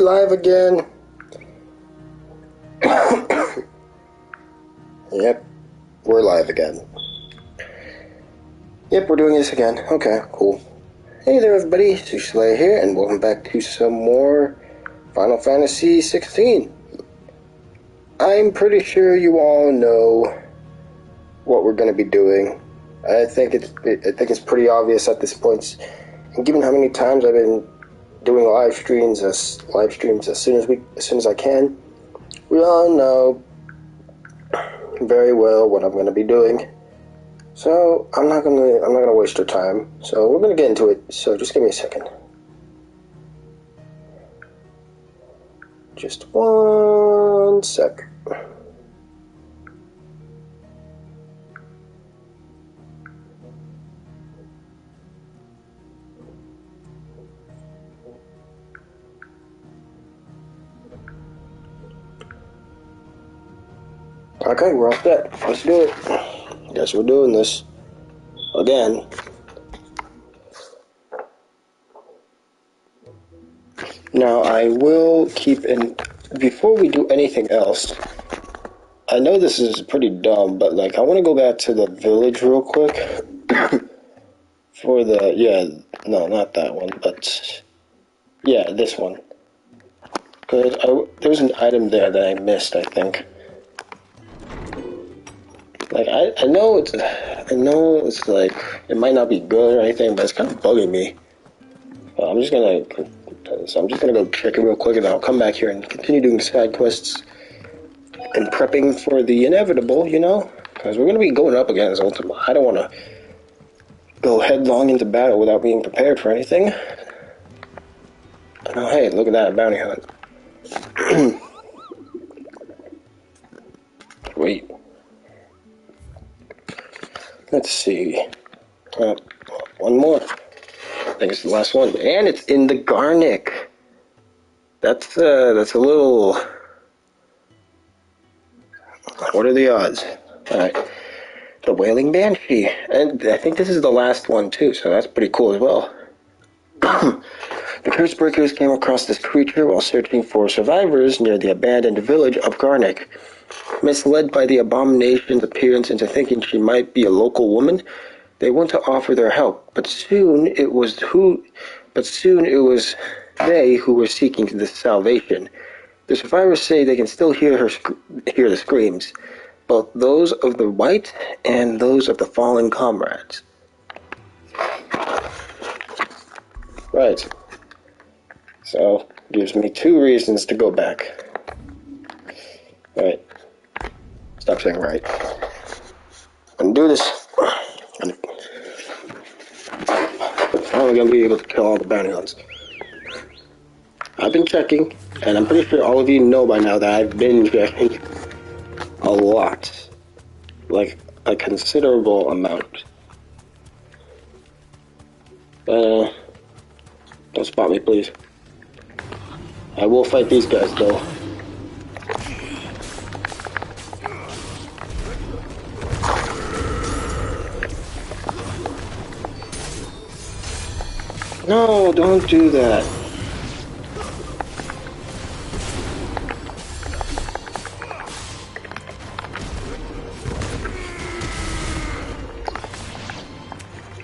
live again? Yep, we're live again. Yep, we're doing this again. Okay, cool. Hey there everybody, Sushley here, and welcome back to some more Final Fantasy 16. I'm pretty sure you all know what we're going to be doing. I think it's pretty obvious at this point, and given how many times I've been doing live streams as soon as I can, we all know very well what I'm going to be doing. So I'm not gonna waste your time. So we're gonna get into it. So just give me a second. Just 1 sec. Okay, we're all set. Let's do it. Guess we're doing this again. Now I will keep in, before we do anything else, I know this is pretty dumb, but like I want to go back to the village real quick for the, no, not that one, but yeah, this one. Because there's an item there that I missed, I think. Like, I know it's like, it might not be good or anything, but it's kind of bugging me. I'm just gonna go check it real quick, and I'll come back here and continue doing side quests and prepping for the inevitable, you know? Because we're gonna be going up against Ultima. I don't want to go headlong into battle without being prepared for anything. Oh, hey, look at that, bounty hunt. Wait. Let's see. One more. I think it's the last one, and it's in the Garnic. That's a little. What are the odds? All right, the Wailing Banshee, and I think this is the last one too, so that's pretty cool as well. The Cursebreakers came across this creature while searching for survivors near the abandoned village of Garnic. Misled by the abomination's appearance into thinking she might be a local woman, they went to offer their help, but soon it was they who were seeking this salvation. The survivors say they can still hear the screams, both those of the white and those of the fallen comrades. Right. So, gives me 2 reasons to go back. Right. Stop saying right. I'm gonna do this. I'm finally gonna be able to kill all the bounty hunts. I've been checking, and I'm pretty sure all of you know by now that I've been checking a lot. Like, a considerable amount. Don't spot me, please. I will fight these guys, though. No, don't do that.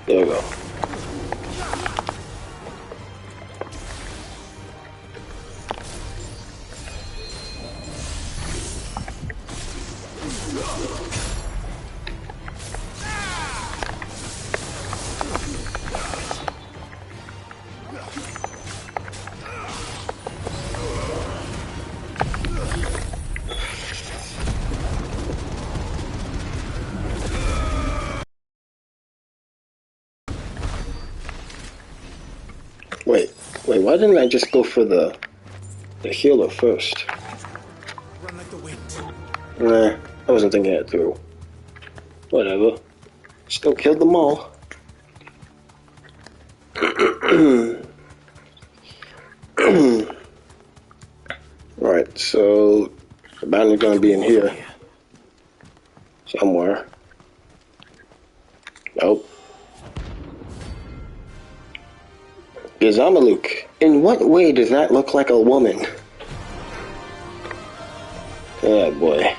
There we go. Wait, why didn't I just go for the healer first? Run like the wind. Nah, I wasn't thinking it through. Whatever. Still killed them all. Right, so the bounty's gonna be in here somewhere. Nope. Yazamaluk. In what way does that look like a woman? Oh boy.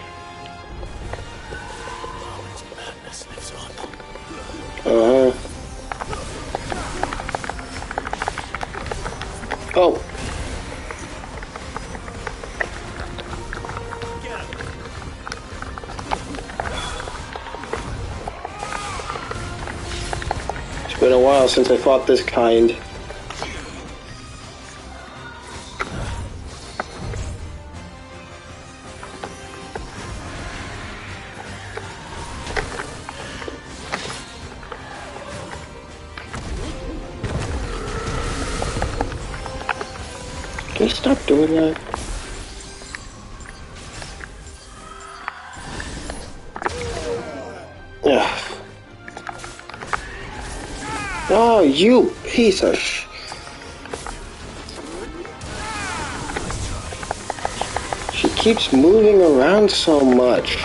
Madness lives on. Uh-huh. Oh. It's been a while since I fought this kind. Can you stop doing that? Ugh. Oh, you piece of sh... She keeps moving around so much.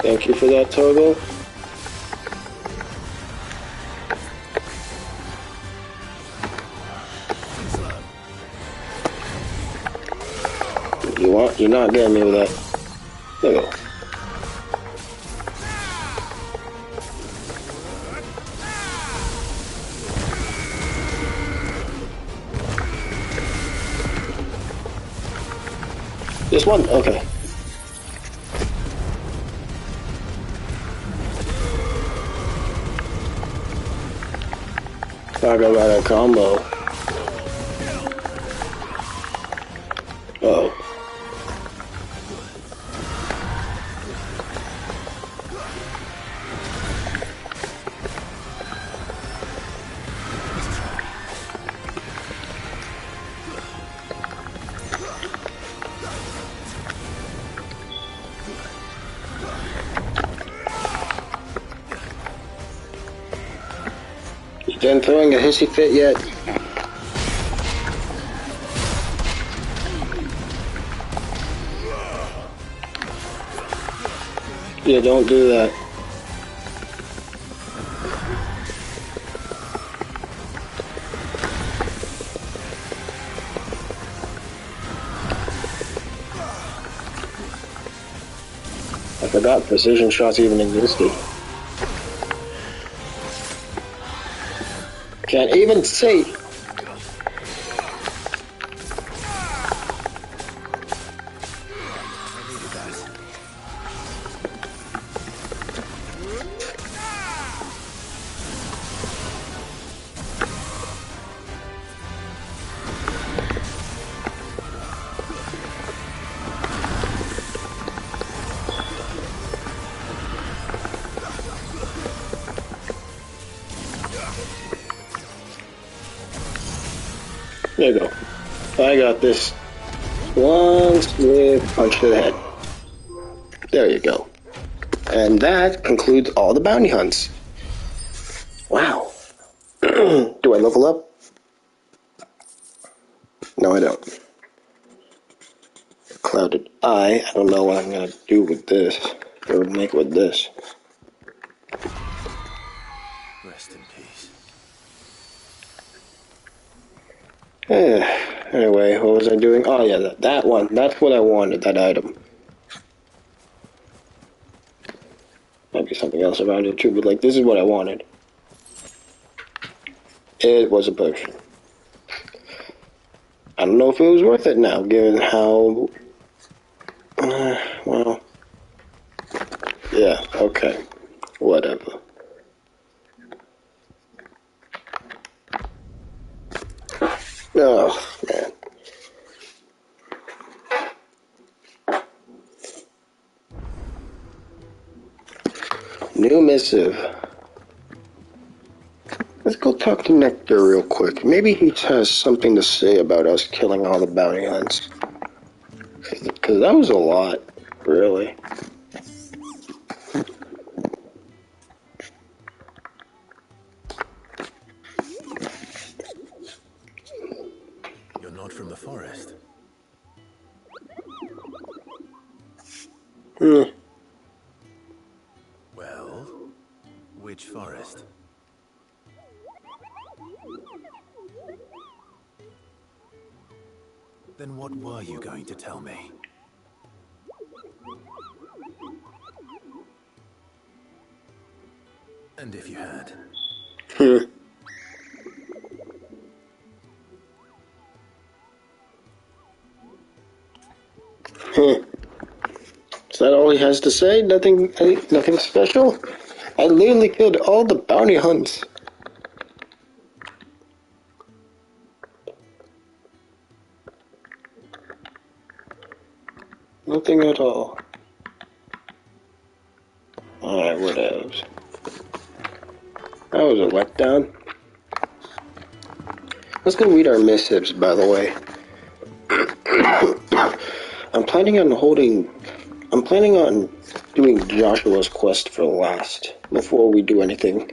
Thank you for that, Togo. You're not getting me with that. There you go. This one? Okay. Talk about a combo. Uh-oh. You done throwing a hissy fit yet? Yeah, don't do that. I forgot precision shots even existed. Can't even see. There you go. I got this. One swift punch to the head. There you go. And that concludes all the bounty hunts. Wow. Do I level up? No, I don't. Clouded eye. I don't know what I'm going to do with this. Or make with this. Rest in peace. Anyway, what was I doing? Oh yeah, that one. That's what I wanted, that item. Might be something else around here too, but like, this is what I wanted. It was a potion. I don't know if it was worth it now, given how... well... Yeah, okay. Whatever. Oh, man. New missive. Let's go talk to Nectar real quick. Maybe he has something to say about us killing all the bounty hunts. Because that was a lot, really. from the forest. Well, which forest? Then what were you going to tell me? And if you had? Is that all he has to say? Nothing special? I literally killed all the bounty hunts. Nothing at all. Alright, whatever. That was a letdown. Let's go read our missives, by the way. I'm planning on doing Joshua's quest for last, before we do anything.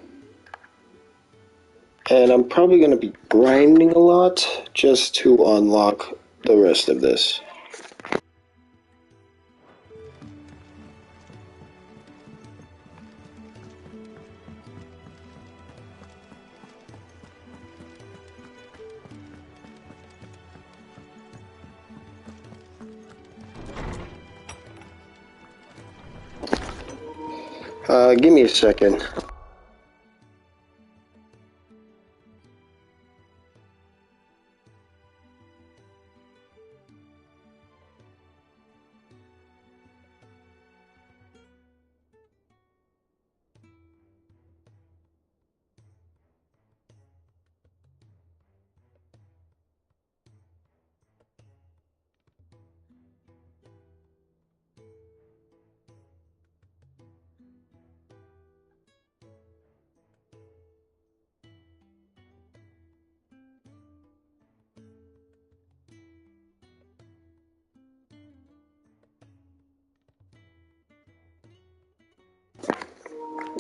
And I'm probably going to be grinding a lot, just to unlock the rest of this. Give me a second.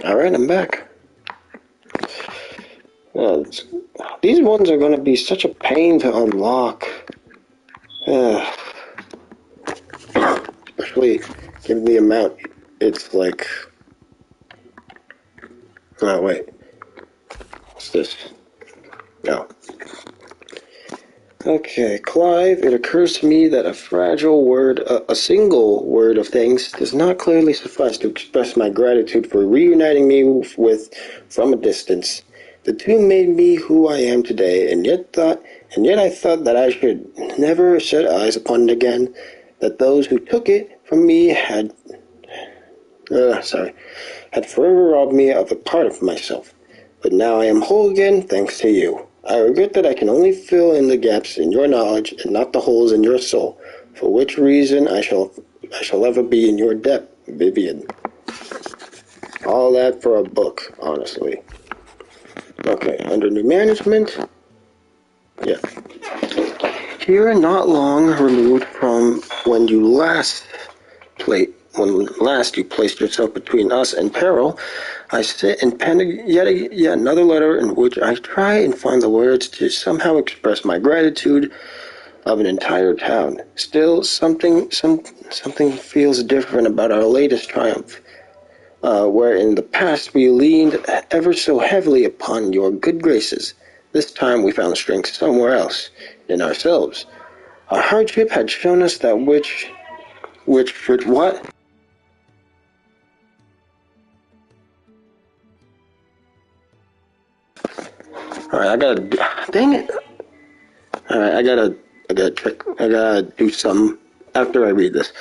Alright, I'm back. These ones are going to be such a pain to unlock. Especially given the amount, it's like... Oh, wait. What's this? No. Okay, Clive, it occurs to me that a fragile word, a single word of thanks, does not clearly suffice to express my gratitude for reuniting me with from a distance. The two made me who I am today, and yet I thought that I should never set eyes upon it again, that those who took it from me had forever robbed me of a part of myself. But now I am whole again, thanks to you. I regret that I can only fill in the gaps in your knowledge and not the holes in your soul, for which reason I shall ever be in your debt, Vivian. All that for a book, honestly. Okay, under new management. Yeah. Here, not long removed from when last you placed yourself between us and peril, I sit and pen yet another letter in which I try and find the words to somehow express my gratitude of an entire town. Still, something feels different about our latest triumph, where in the past we leaned ever so heavily upon your good graces. This time we found strength somewhere else, in ourselves. Our hardship had shown us that which should what? Alright, dang it. Alright, I gotta do something after I read this.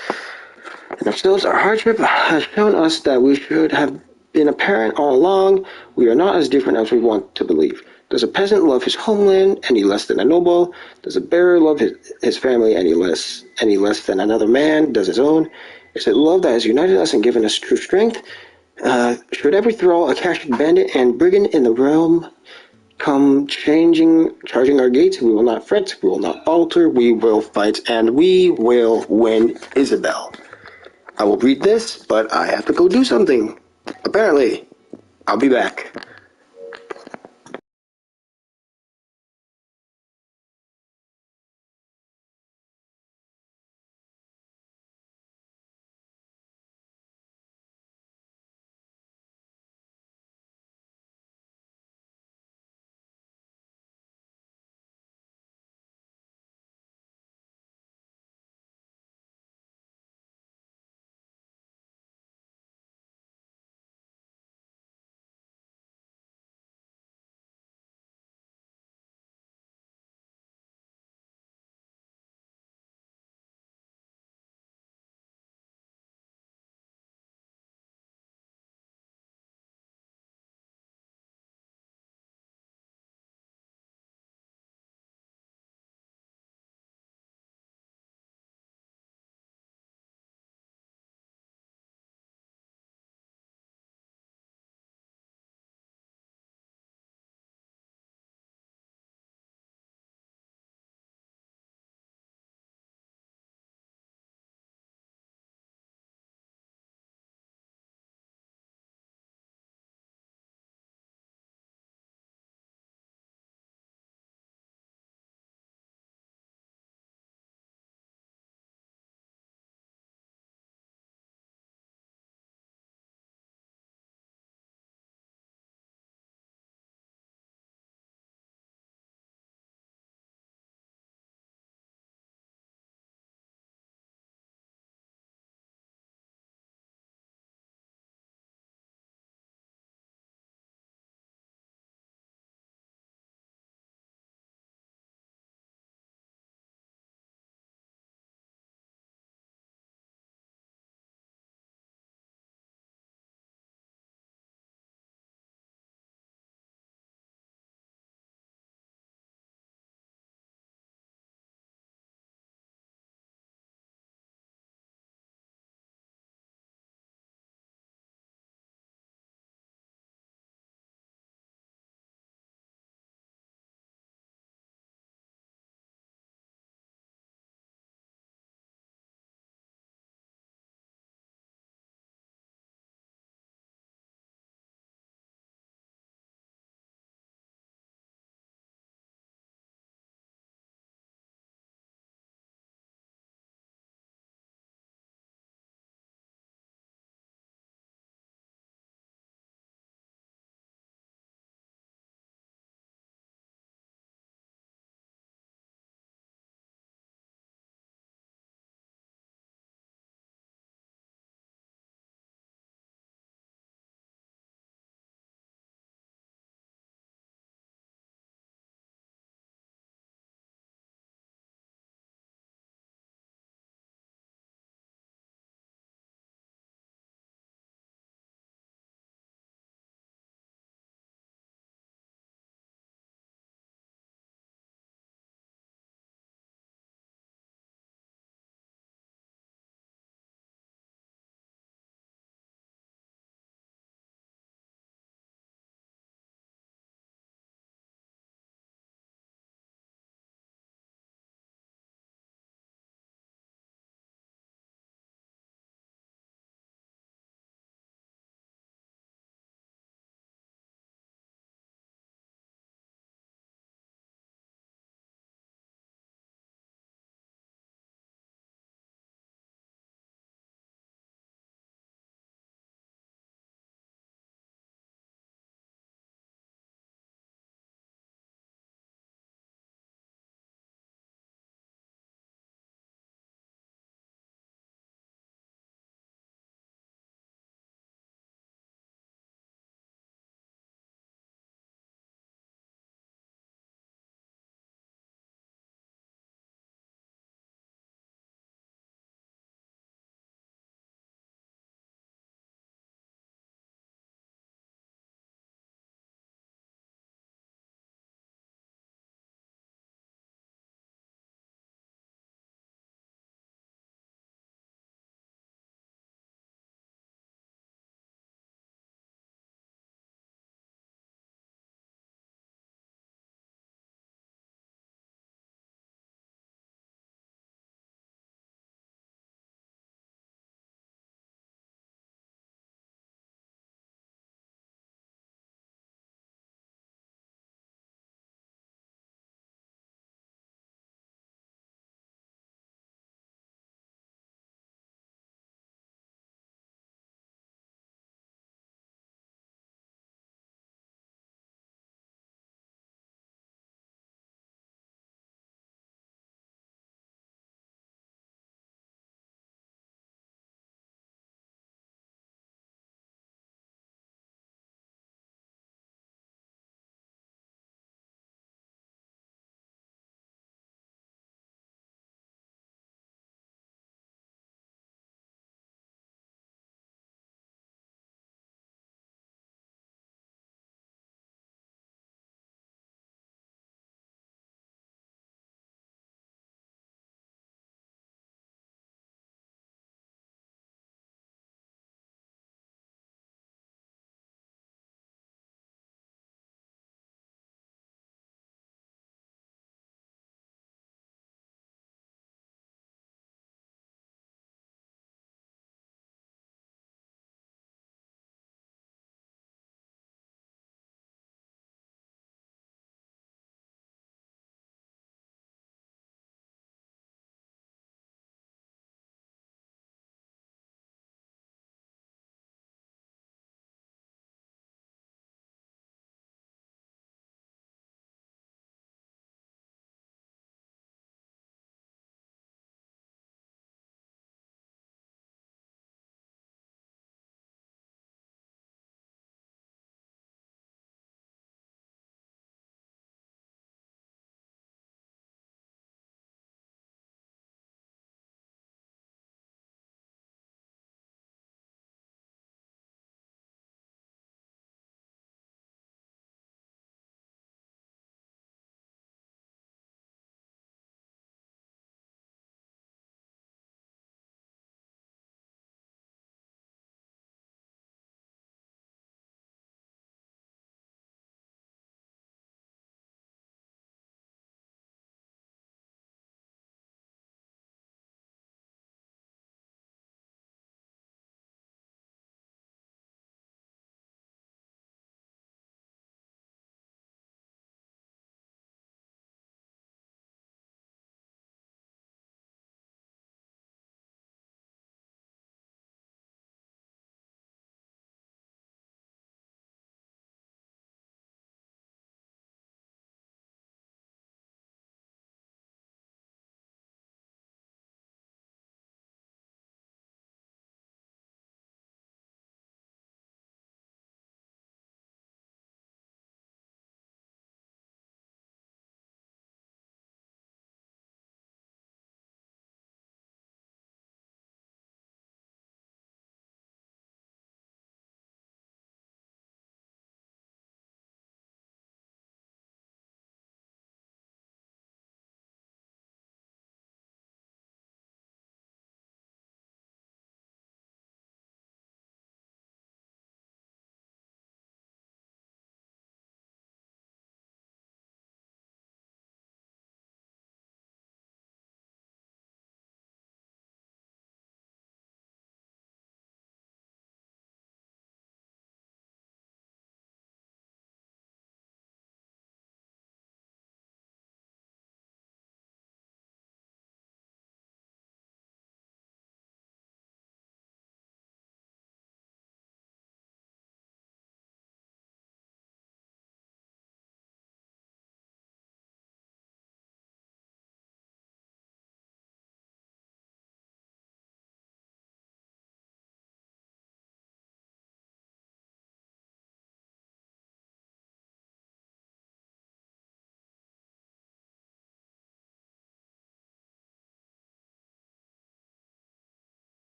In ourselves, our hardship has shown us that we should have been apparent all along. We are not as different as we want to believe. Does a peasant love his homeland any less than a noble? Does a bearer love his family any less than another man does his own? Is it love that has united us and given us true strength? Should every thrall, a cashiered bandit, and brigand in the realm come charging our gates, we will not fret, we will not falter, we will fight, and we will win Isabel. I will read this, but I have to go do something. Apparently. I'll be back.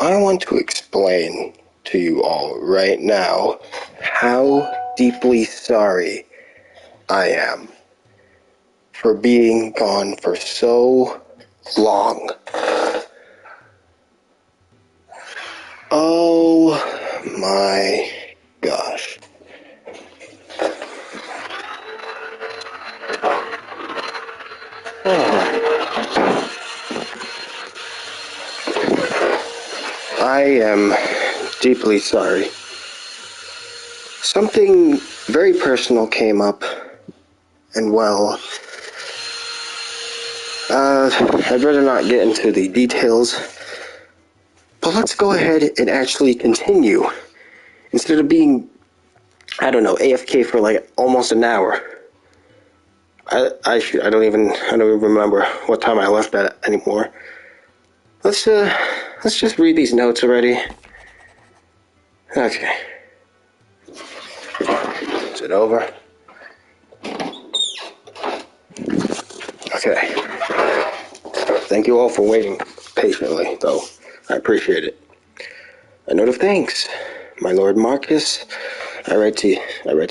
I want to explain to you all right now how deeply sorry I am for being gone for so long. Oh my gosh. I am deeply sorry. Something very personal came up, and well, I'd rather not get into the details, but let's go ahead and actually continue. Instead of being, I don't know, AFK for like almost an hour. I don't even remember what time I left at anymore. Let's just read these notes already. Okay. Is it over? Okay. Thank you all for waiting patiently, though. I appreciate it. A note of thanks, my Lord Marcus. I write to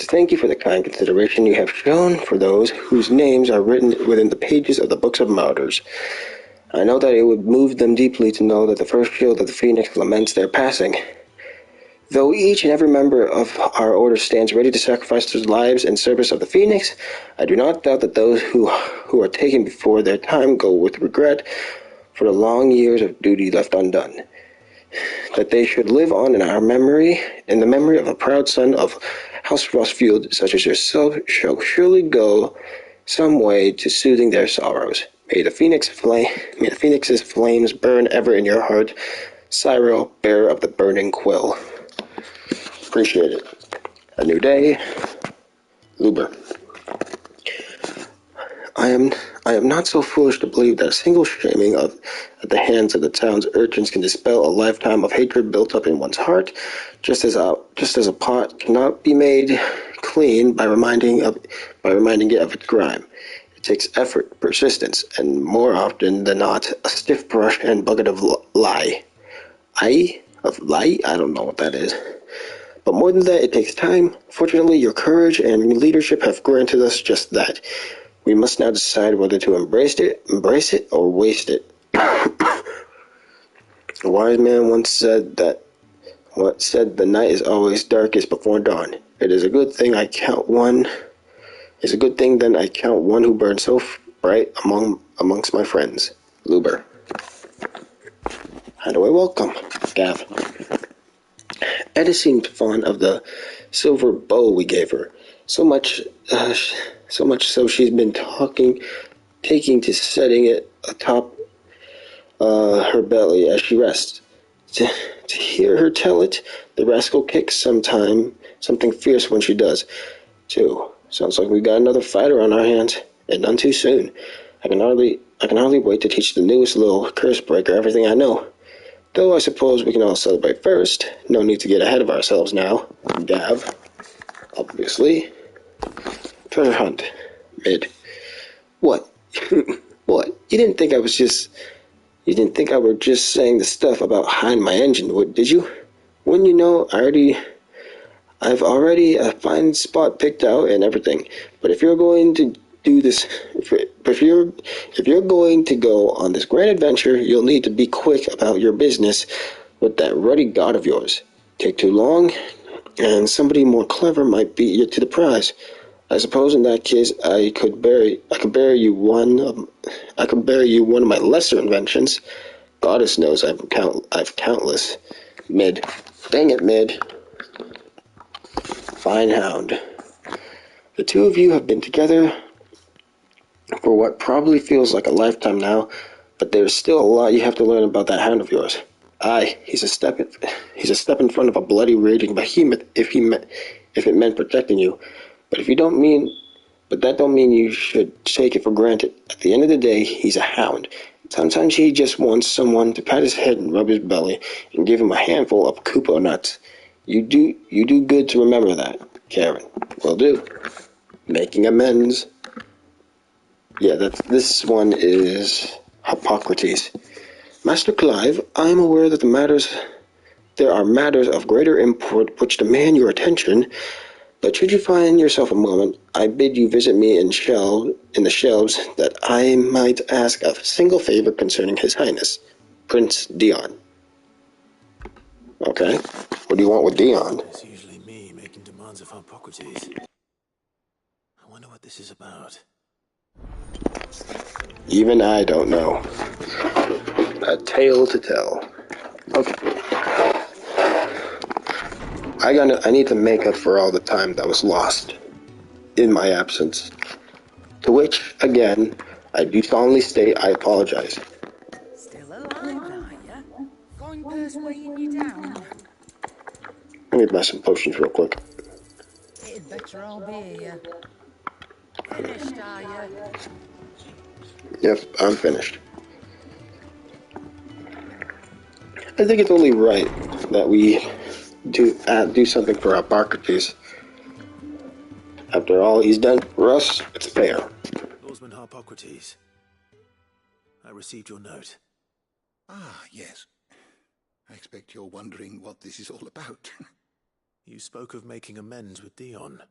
thank you for the kind consideration you have shown for those whose names are written within the pages of the Books of Martyrs. I know that it would move them deeply to know that the first shield of the Phoenix laments their passing. Though each and every member of our order stands ready to sacrifice their lives in service of the Phoenix, I do not doubt that those who are taken before their time go with regret for the long years of duty left undone. That they should live on in our memory, in the memory of a proud son of House Rossfield, such as yourself, shall surely go some way to soothing their sorrows. May the Phoenix's flames burn ever in your heart, Cyril, bearer of the burning quill. Appreciate it. A new day, Luber. I am not so foolish to believe that a single shaming at the hands of the town's urchins can dispel a lifetime of hatred built up in one's heart, just as a pot cannot be made clean by reminding it of its grime. It takes effort, persistence, and more often than not, a stiff brush and bucket of lye. I don't know what that is. But more than that, it takes time. Fortunately, your courage and leadership have granted us just that. We must now decide whether to embrace it, or waste it. A wise man once said the night is always darkest before dawn. It is a good thing then I count one who burns so bright amongst my friends. Luber. How do I welcome? Gav. Etta seemed fond of the silver bow we gave her. So much so she's been taking to setting it atop her belly as she rests. To hear her tell it, the rascal kicks something fierce when she does, too. Sounds like we got another fighter on our hands, and none too soon. I can hardly wait to teach the newest little curse breaker everything I know. Though I suppose we can all celebrate first. No need to get ahead of ourselves now. Gav, obviously. Treasure hunt. Mid. What? What? You didn't think I were just saying the stuff about hiding my engine, did you? Wouldn't you know, I've already a fine spot picked out and everything. But if you're going to do this, if you're going to go on this grand adventure, you'll need to be quick about your business with that ruddy god of yours. Take too long, and somebody more clever might beat you to the prize. I suppose in that case, I could bury you one of my lesser inventions. Goddess knows I've countless. Mid. Dang it, Mid. Fine hound. The two of you have been together for what probably feels like a lifetime now, but there's still a lot you have to learn about that hound of yours. Aye, he's a step in front of a bloody raging behemoth if it meant protecting you. But that don't mean you should take it for granted. At the end of the day, he's a hound. Sometimes he just wants someone to pat his head and rub his belly and give him a handful of Koopa nuts. You do good to remember that, Karen. Will do. Making amends. Yeah, this one is Hippocrates. Master Clive, I am aware that there are matters of greater import which demand your attention, but should you find yourself a moment, I bid you visit me in the shelves that I might ask a single favor concerning His Highness, Prince Dion. Okay, what do you want with Dion? It's usually me making demands of Hippocrates. I wonder what this is about. Even I don't know. A tale to tell. Okay. I need to make up for all the time that was lost in my absence. To which, again, I do solemnly state I apologize. Still alive, are ya? Goingpurse weighing you down? Let me buy some potions real quick. It'd better all be here. Finished, are ya? Yep, I'm finished. I think it's only right that we do something for Hippocrates. After all he's done for us, it's fair. Lordsman Hippocrates, I received your note. Ah, yes. I expect you're wondering what this is all about. You spoke of making amends with Dion,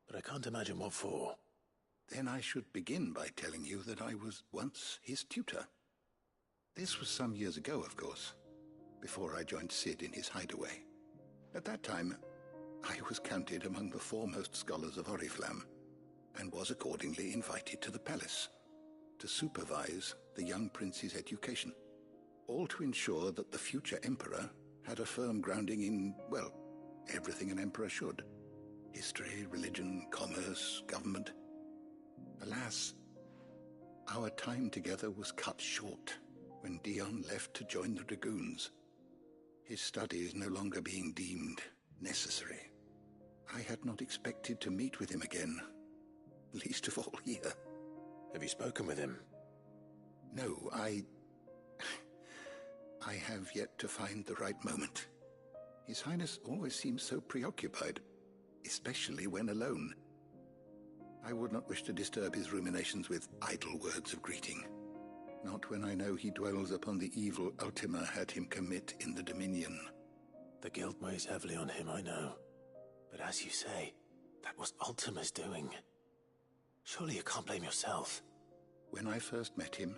but I can't imagine what for. Then I should begin by telling you that I was once his tutor. This was some years ago, of course, before I joined Sid in his hideaway. At that time, I was counted among the foremost scholars of Oriflamme, and was accordingly invited to the palace to supervise the young prince's education, all to ensure that the future emperor had a firm grounding in, well, everything an emperor should. History, religion, commerce, government. Alas, our time together was cut short when Dion left to join the Dragoons, his studies no longer being deemed necessary. I had not expected to meet with him again, least of all here. Have you spoken with him? No, I have yet to find the right moment. His Highness always seems so preoccupied, especially when alone. I would not wish to disturb his ruminations with idle words of greeting, not when I know he dwells upon the evil Ultima had him commit in the Dominion. The guilt weighs heavily on him, I know. But as you say, that was Ultima's doing. Surely you can't blame yourself. When I first met him,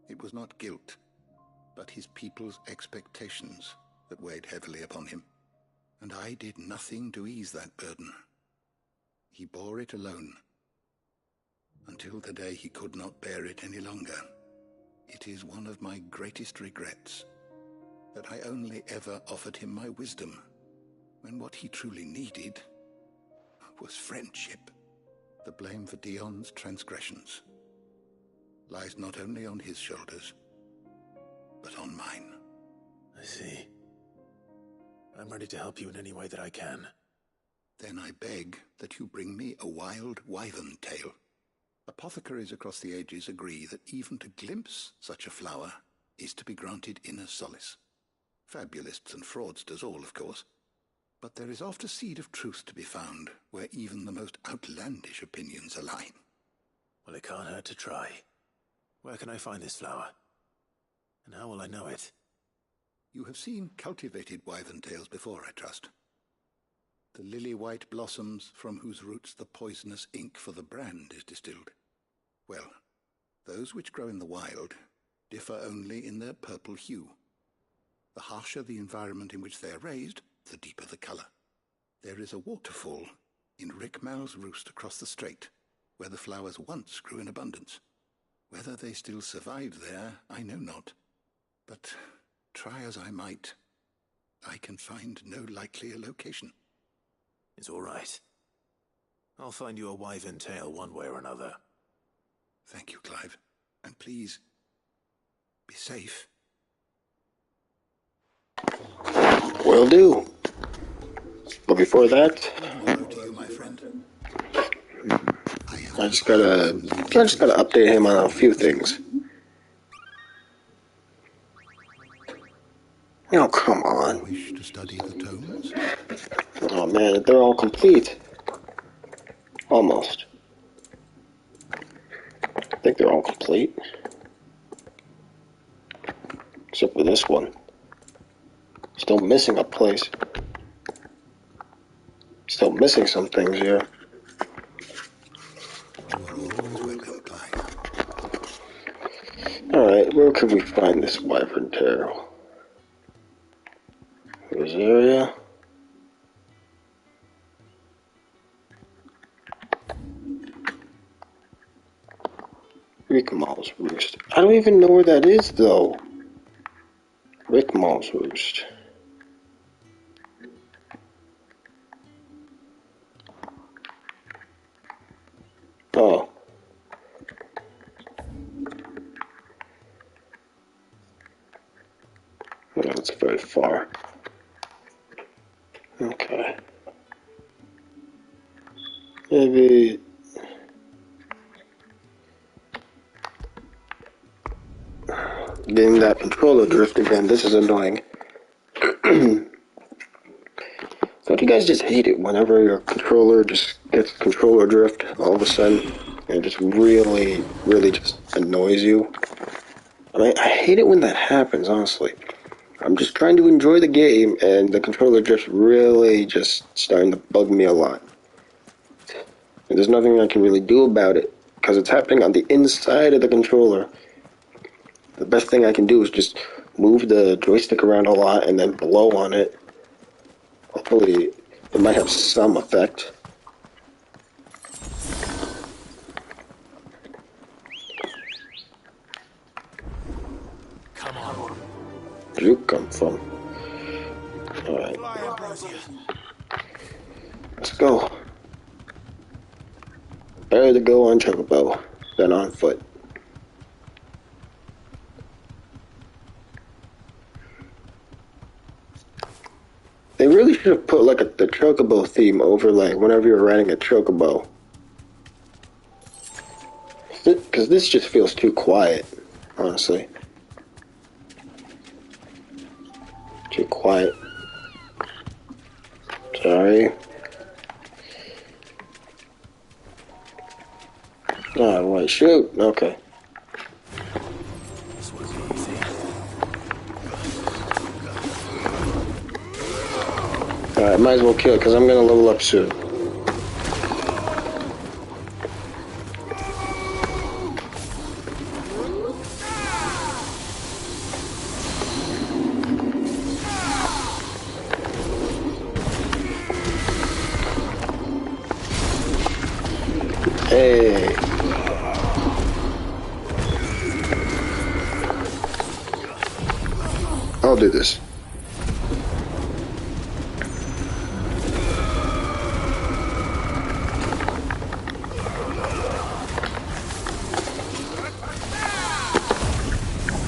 it was not guilt, but his people's expectations that weighed heavily upon him, and I did nothing to ease that burden. He bore it alone, until the day he could not bear it any longer. It is one of my greatest regrets that I only ever offered him my wisdom, when what he truly needed was friendship. The blame for Dion's transgressions lies not only on his shoulders, but on mine. I see. I'm ready to help you in any way that I can. Then I beg that you bring me a wild wyvern tail. Apothecaries across the ages agree that even to glimpse such a flower is to be granted inner solace. Fabulists and fraudsters all, of course. But there is oft a seed of truth to be found where even the most outlandish opinions align. Well, it can't hurt to try. Where can I find this flower? And how will I know it? You have seen cultivated wyvern tails before, I trust. The lily-white blossoms from whose roots the poisonous ink for the brand is distilled. Well, those which grow in the wild differ only in their purple hue. The harsher the environment in which they are raised, the deeper the colour. There is a waterfall in Rickmal's roost across the strait, where the flowers once grew in abundance. Whether they still survive there, I know not. But try as I might, I can find no likelier location. It's all right. I'll find you a wyvern tail one way or another. Thank you, Clive. And please, be safe. Will do. But before that, Hello to you, my friend. I just gotta update him on a few things. Oh, come on. Wish to study the tomes? Oh man, they're all complete. Almost. I think they're all complete. Except for this one. Still missing a place. Still missing some things here. You are always welcome, Clyde. Alright, where can we find this wyvern tail? This area. Rick Mall's Roost. I don't even know where that is, though. Rick Mall's Roost. Oh. Yeah, that's very far. Okay. Maybe... Getting that controller drift again. This is annoying. Don't you guys just hate it whenever your controller just gets controller drift all of a sudden? And it just really, really just annoys you? I mean, I hate it when that happens, honestly. I'm just trying to enjoy the game, and the controller drift really just starting to bug me a lot. And there's nothing I can really do about it, because it's happening on the inside of the controller. The best thing I can do is just move the joystick around a lot and then blow on it. Hopefully, it might have some effect. Come on. Where'd you come from? Alright, Fly, Ambrosia. let's go. Better to go on Chocobo than on foot. They really should have put like the Chocobo theme overlay whenever you're riding a Chocobo. Because this just feels too quiet, honestly. Too quiet. Sorry. Oh, right, shoot. Okay. This won't be easy. Alright, might as well kill it because I'm going to level up soon. Hey. I'll do this.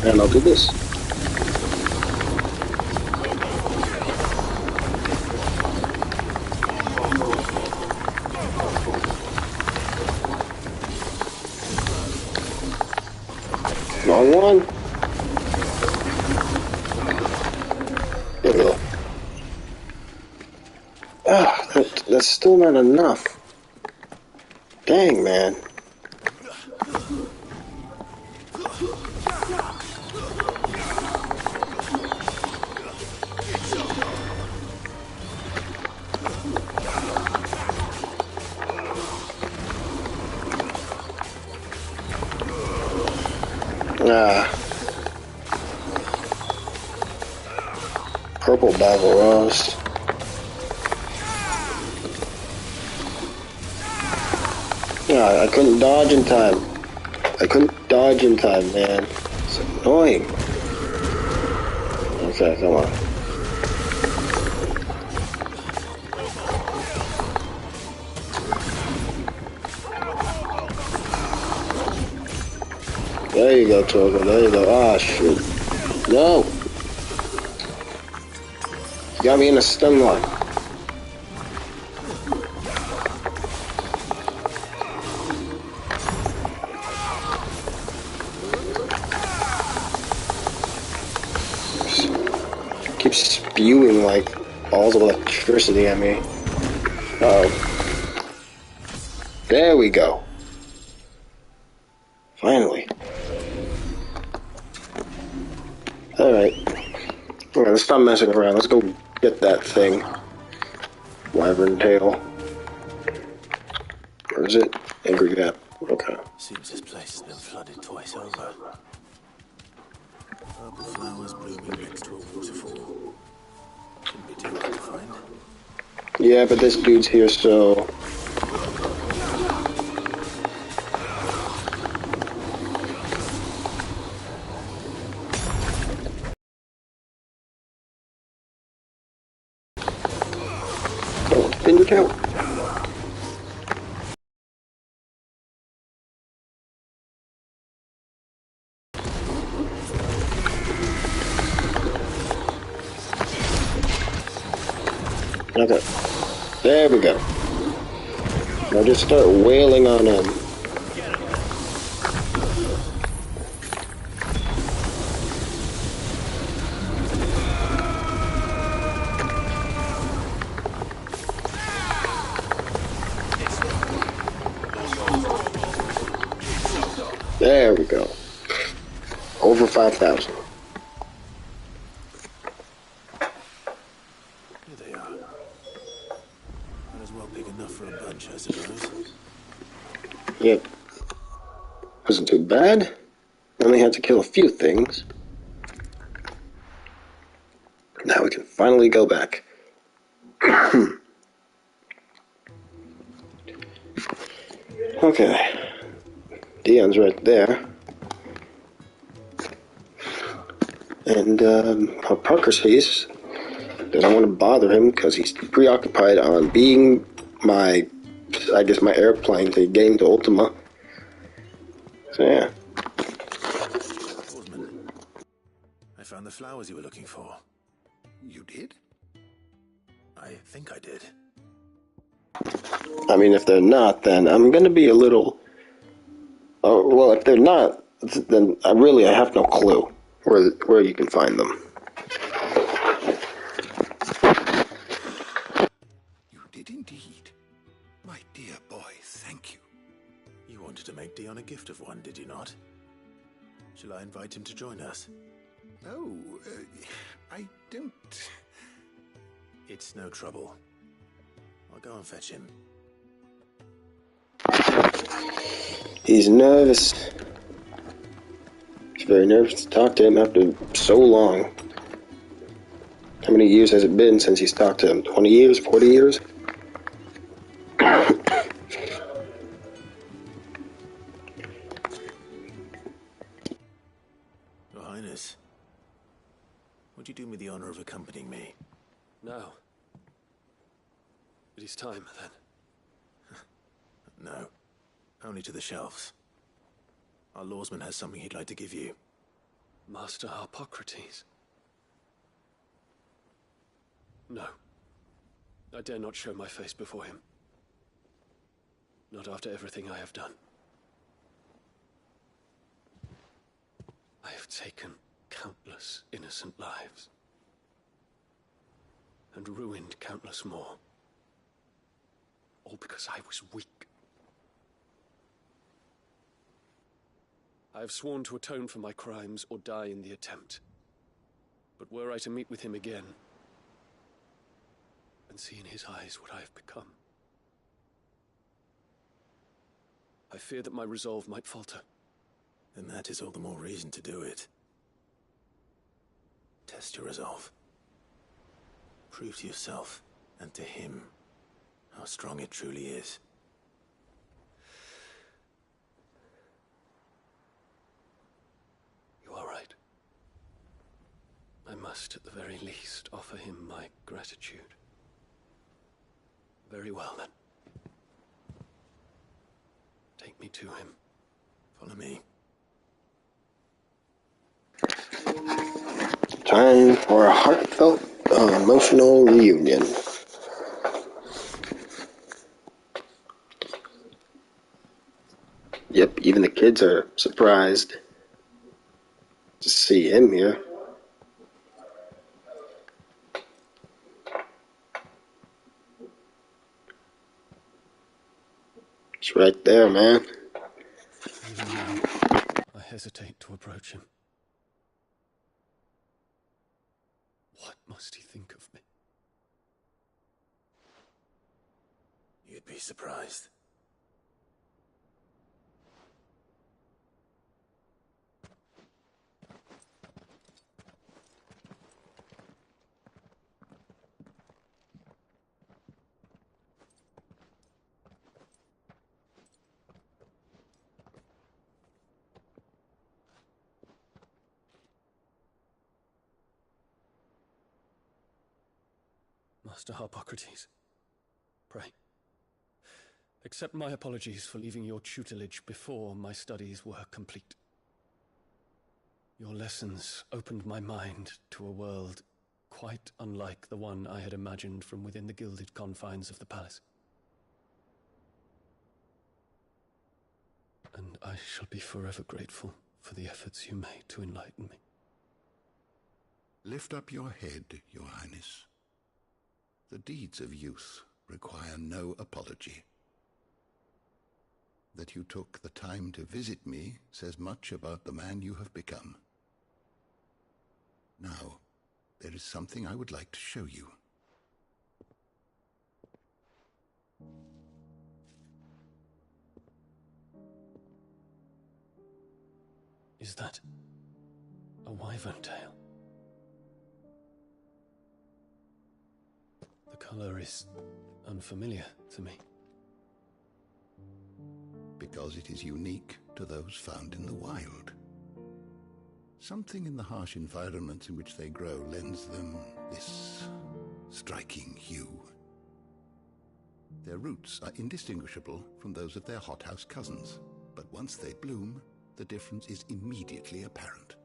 And I'll do this. Wrong one. There we go. Ah, that's still not enough. Dang, man. Ah. Purple Basil Rust. Yeah, I couldn't dodge in time. I couldn't dodge in time, man. It's annoying. Okay, come on. There you go, Togo. There you go. Ah, shoot. No! You got me in a stun line. Keeps spewing like balls of electricity at me. Uh-oh. There we go. Finally. Alright. Alright, let's stop messing around. Let's go get that thing. Wyvern tail. Where is it? Angry Gap. Okay. Seems this place has been flooded twice over. Purple flowers blooming next to a waterfall. Shouldn't be too hard to find. Yeah, but this dude's here, so... Oh, spin your tail. Okay. There we go. Now just start wailing on him. There we go. Over 5,000. Here they are. Might as well big enough for a bunch, I suppose. Yep. Wasn't too bad. Only had to kill a few things. Now we can finally go back. Okay. Dion's right there. And Parker says that I want to bother him because he's preoccupied on being my airplane to get into Ultima. So yeah. Oarsman, I found the flowers you were looking for. You did? I think I did. I mean, if they're not, then I'm going to be a little... Oh, well, if they're not, then I have no clue where you can find them. You did indeed. My dear boy, thank you. You wanted to make Dion a gift of one, did you not? Shall I invite him to join us? Oh, I don't... It's no trouble. I'll go and fetch him. He's nervous. He's very nervous to talk to him after so long. How many years has it been since he's talked to him? 20 years? 40 years? Your Highness, would you do me the honor of accompanying me? No. It is time, then. No. Only to the shelves. Our lawsman has something he'd like to give you. Master Harpocrates. No. I dare not show my face before him. Not after everything I have done. I have taken countless innocent lives. And ruined countless more. All because I was weak. I have sworn to atone for my crimes or die in the attempt. But were I to meet with him again, and see in his eyes what I have become, I fear that my resolve might falter. Then that is all the more reason to do it. Test your resolve. Prove to yourself, and to him, how strong it truly is. You are right. I must, at the very least, offer him my gratitude. Very well, then. Take me to him. Follow me. Time for a heartfelt, emotional reunion. Yep, even the kids are surprised to see him here. It's right there, man. Even now, I hesitate to approach him. What must he think of me? You'd be surprised. Master Harpocrates, pray, accept my apologies for leaving your tutelage before my studies were complete. Your lessons opened my mind to a world quite unlike the one I had imagined from within the gilded confines of the palace. And I shall be forever grateful for the efforts you made to enlighten me. Lift up your head, Your Highness. The deeds of youth require no apology. That you took the time to visit me says much about the man you have become. Now, there is something I would like to show you. Is that a wyvern tail? The color is unfamiliar to me. Because it is unique to those found in the wild. Something in the harsh environments in which they grow lends them this striking hue. Their roots are indistinguishable from those of their hothouse cousins, but once they bloom, the difference is immediately apparent.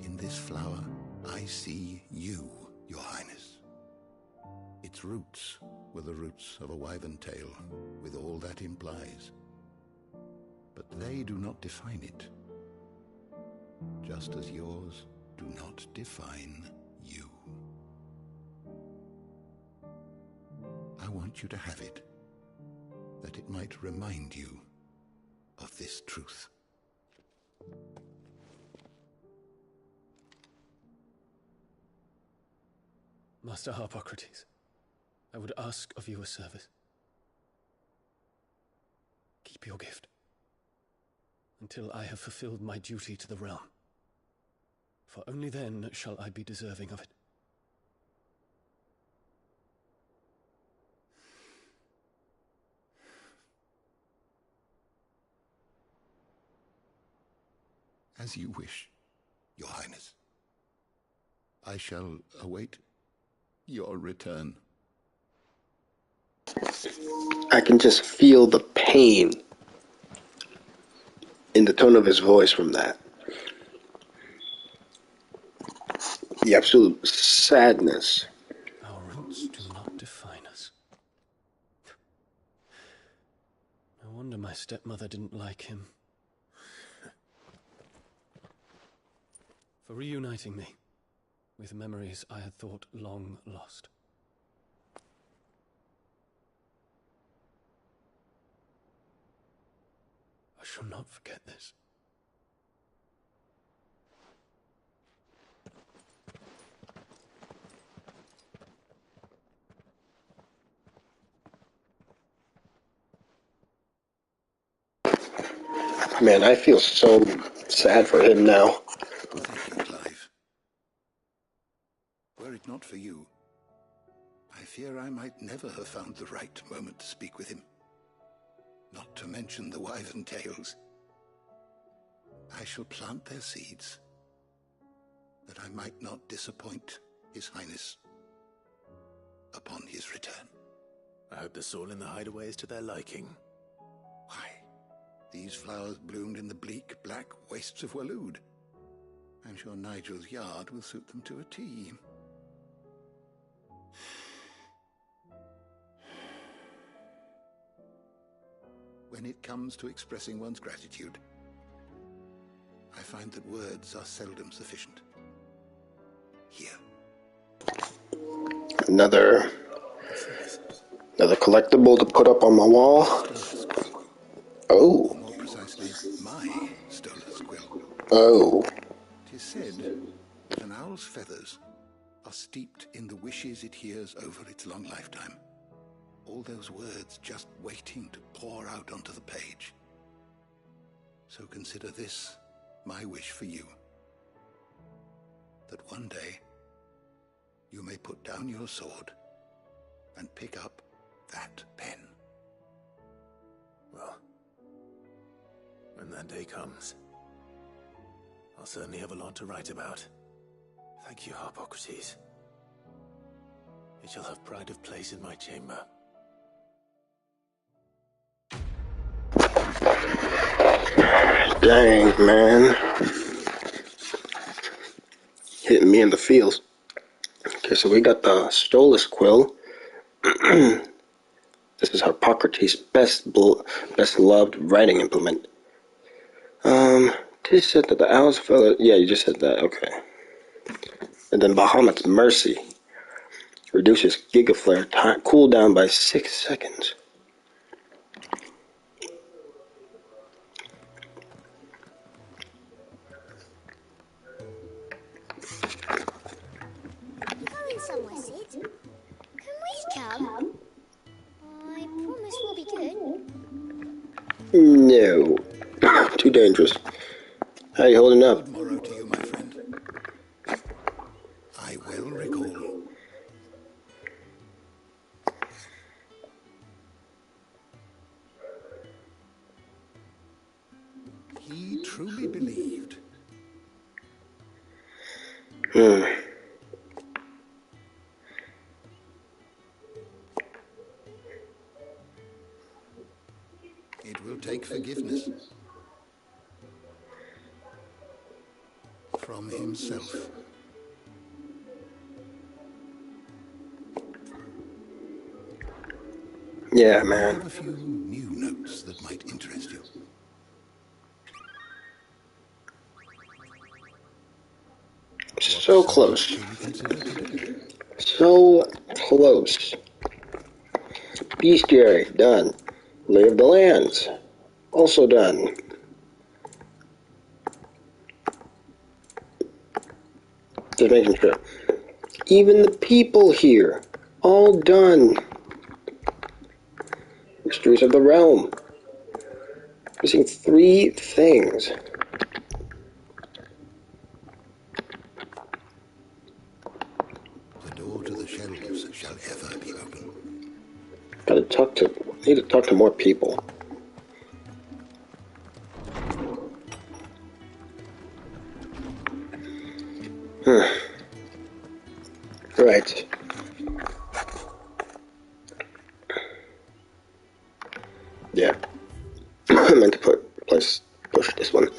In this flower, I see you, Your Highness. Its roots were the roots of a wyvern tail, with all that implies. But they do not define it, just as yours do not define you. I want you to have it, that it might remind you of this truth. Master Harpocrates, I would ask of you a service. Keep your gift until I have fulfilled my duty to the realm, for only then shall I be deserving of it. As you wish, Your Highness. I shall await your return. I can just feel the pain in the tone of his voice from that. The absolute sadness. Our roots do not define us. No wonder my stepmother didn't like him. For reuniting me with memories I had thought long lost. I shall not forget this. Man, I feel so sad for him now. Thank you, Clive. Were it not for you, I fear I might never have found the right moment to speak with him. Not to mention the wyvern tails. I shall plant their seeds, that I might not disappoint His Highness upon his return. I hope the soil in the hideaway is to their liking. Why, these flowers bloomed in the bleak, black wastes of Waloed. I'm sure Nigel's yard will suit them to a T. When it comes to expressing one's gratitude, I find that words are seldom sufficient. Here. Another collectible to put up on my wall. Oh. Or more precisely, my stolen squill. Oh. 'Tis said that an owl's feathers are steeped in the wishes it hears over its long lifetime. All those words just waiting to pour out onto the page. So consider this my wish for you. That one day you may put down your sword and pick up that pen. Well, when that day comes, I'll certainly have a lot to write about. Thank you, Harpocrates. It shall have pride of place in my chamber. Dang, man. Hitting me in the feels. Okay, so we got the Stolas Quill. This is Harpocrates' best loved writing implement. Just said that the owls fell. Yeah, you just said that. Okay. And then Bahamut's Mercy reduces Gigaflare time cooldown by 6 seconds. Going somewhere, Sid? Can we come? I promise we'll be good. No. Too dangerous. How you holding up? Good morrow to you, my friend. I well recall. He truly believed. It will take forgiveness from himself. Yeah, I man. have a few new notes that might interest you. So close. Do you consider to do? So close. Bestiary, done. Lay of the Lands, also done. Just making sure. Even the people here, all done. Mysteries of the Realm. Missing 3 things. The door to the shelves shall ever be open. Need to talk to more people. Right. Yeah. I meant to push this one.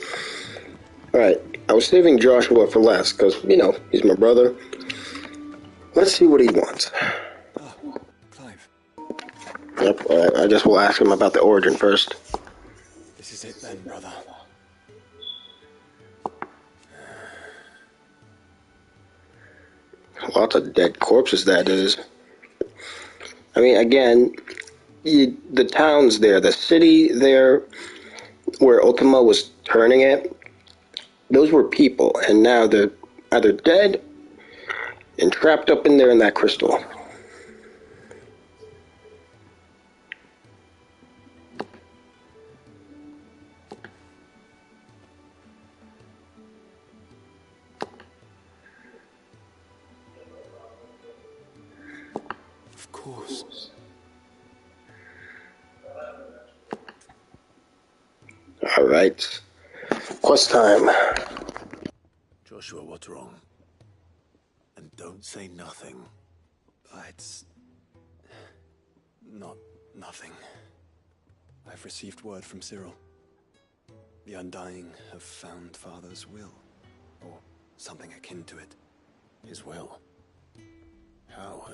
Alright. I was saving Joshua for last because, he's my brother. Let's see what he wants. Clive. Yep, I guess we'll ask him about the origin first. This is it then, brother. Lots of dead corpses, that is. I mean, again, the towns there, the city there, where Ultima was turning it, those were people, and now they're either dead and trapped up in there in that crystal. Of course. Alright. Quest time. Joshua, what's wrong? And don't say nothing. It's not nothing. I've received word from Cyril. The Undying have found Father's will, or something akin to it. His will? How?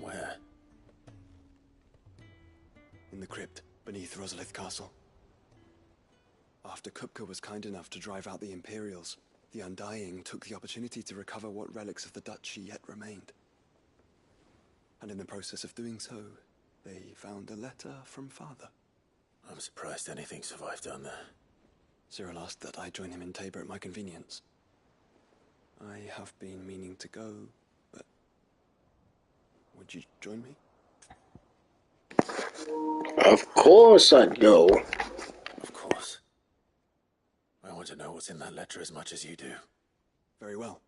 Where? In the crypt beneath Rosalith Castle. After Kupka was kind enough to drive out the Imperials, the Undying took the opportunity to recover what relics of the Duchy yet remained. And in the process of doing so, they found a letter from Father. I'm surprised anything survived down there. Cyril asked that I join him in Tabor at my convenience. I have been meaning to go, but would you join me? Of course I'd go. Of course. I want to know what's in that letter as much as you do. Very well.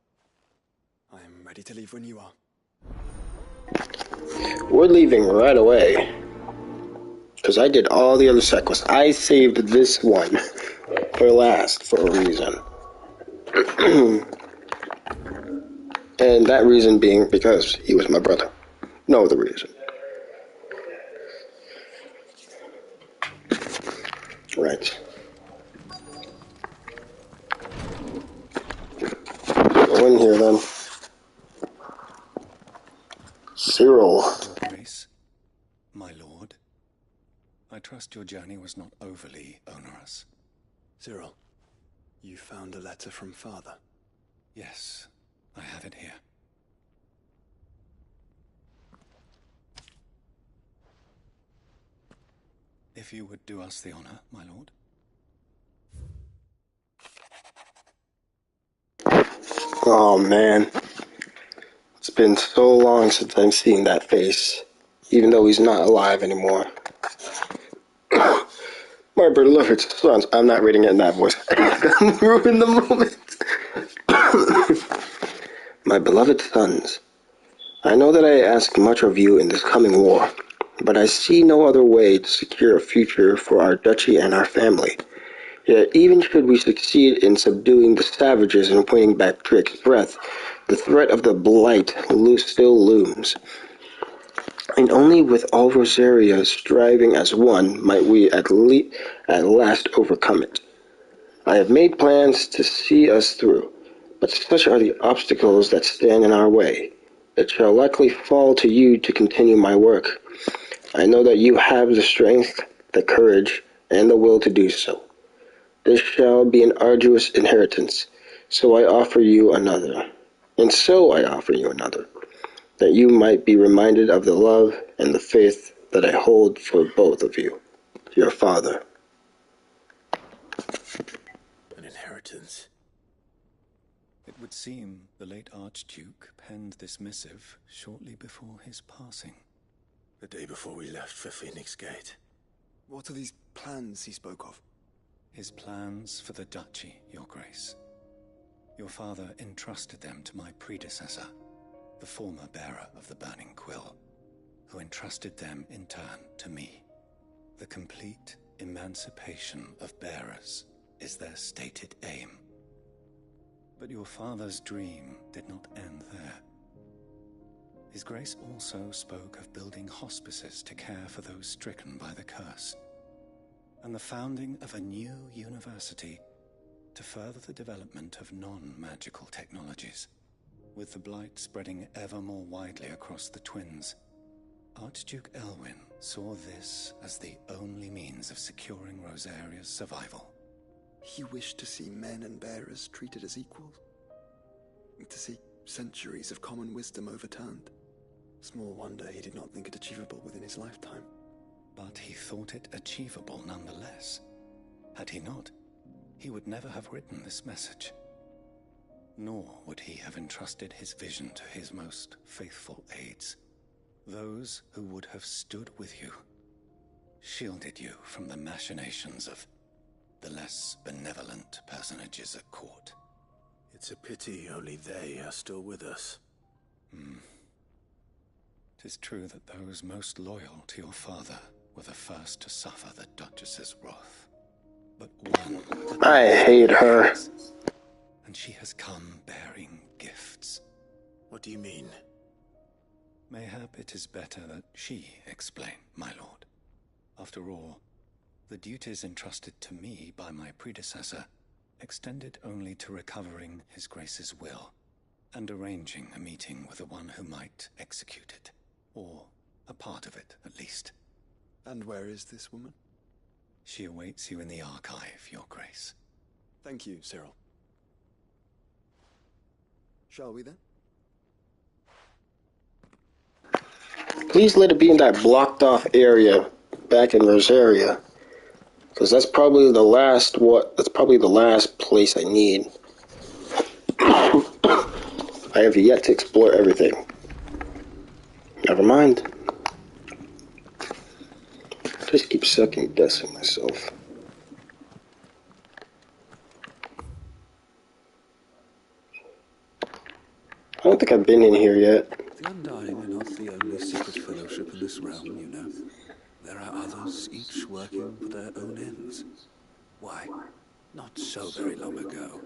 I am ready to leave when you are. We're leaving right away. Because I did all the other side quests. I saved this one for last for a reason. And that reason being because he was my brother. No other reason. Right. Go in here then. Cyril. Your Grace, my lord, I trust your journey was not overly onerous. Cyril, you found a letter from Father. Yes, I have it here. If you would do us the honor, my lord. Oh man. It's been so long since I've seen that face. Even though he's not alive anymore. My beloved sons. I'm not reading it in that voice. Ruin the moment. My beloved sons. I know that I ask much of you in this coming war, but I see no other way to secure a future for our duchy and our family. Yet even should we succeed in subduing the savages and winning back Trick's breath, the threat of the Blight still looms. And only with all Rosaria striving as one might we at last overcome it. I have made plans to see us through, but such are the obstacles that stand in our way. It shall likely fall to you to continue my work. I know that you have the strength, the courage, and the will to do so. This shall be an arduous inheritance, so I offer you another, that you might be reminded of the love and the faith that I hold for both of you, your father. An inheritance. It would seem the late Archduke penned this missive shortly before his passing. The day before we left for Phoenix Gate. What are these plans he spoke of? His plans for the duchy, your grace. Your father entrusted them to my predecessor, the former bearer of the Burning Quill, who entrusted them in turn to me. The complete emancipation of bearers is their stated aim. But your father's dream did not end there. His Grace also spoke of building hospices to care for those stricken by the curse, and the founding of a new university to further the development of non-magical technologies. With the Blight spreading ever more widely across the Twins, Archduke Elwyn saw this as the only means of securing Rosaria's survival. He wished to see men and bearers treated as equals. To see centuries of common wisdom overturned. Small wonder he did not think it achievable within his lifetime. But he thought it achievable nonetheless. Had he not, he would never have written this message. Nor would he have entrusted his vision to his most faithful aides, those who would have stood with you, shielded you from the machinations of the less benevolent personages at court. It's a pity only they are still with us. 'Tis true that those most loyal to your father were the first to suffer the Duchess's wrath. But one... I hate her. And she has come bearing gifts. What do you mean? Mayhap it is better that she explain, my lord. After all, the duties entrusted to me by my predecessor extended only to recovering His Grace's will and arranging a meeting with the one who might execute it, or a part of it at least. And where is this woman? She awaits you in the archive, your grace. Thank you, Cyril. Shall we then? Please let it be in that blocked off area back in Rosaria. Because that's probably the last place I need. I have yet to explore everything. Never mind. Just keep sucking dust in myself. I don't think I've been in here yet. The Undying are not the only secret fellowship in this realm, you know. There are others, each working for their own ends. Why, not so very long ago,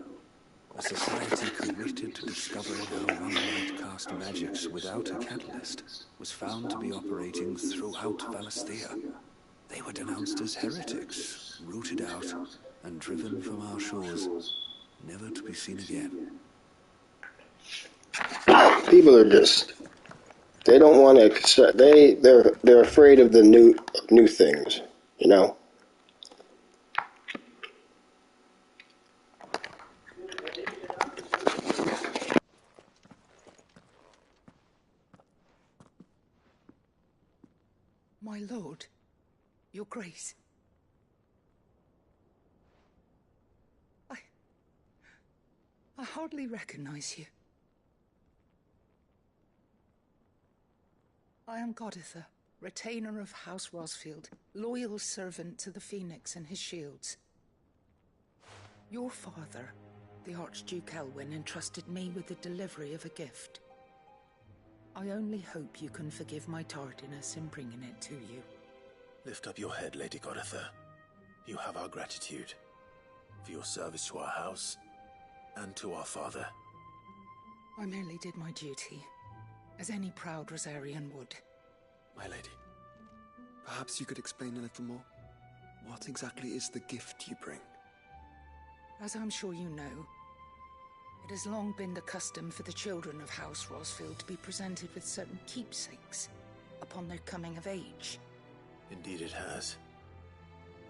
a society committed to discovering how one might cast magics without a catalyst was found to be operating throughout Valisthea. They were denounced as heretics, rooted out, and driven from our shores, never to be seen again. People are just, they don't want to accept, they're afraid of the new things, you know. My lord, your grace. I hardly recognize you. I am Goditha, retainer of House Rosfield, loyal servant to the Phoenix and his shields. Your father, the Archduke Elwyn, entrusted me with the delivery of a gift. I only hope you can forgive my tardiness in bringing it to you. Lift up your head, Lady Goditha. You have our gratitude for your service to our house and to our father. I merely did my duty, as any proud Rosarian would. My lady, perhaps you could explain a little more? What exactly is the gift you bring? As I'm sure you know, it has long been the custom for the children of House Rosfield to be presented with certain keepsakes upon their coming of age. Indeed it has.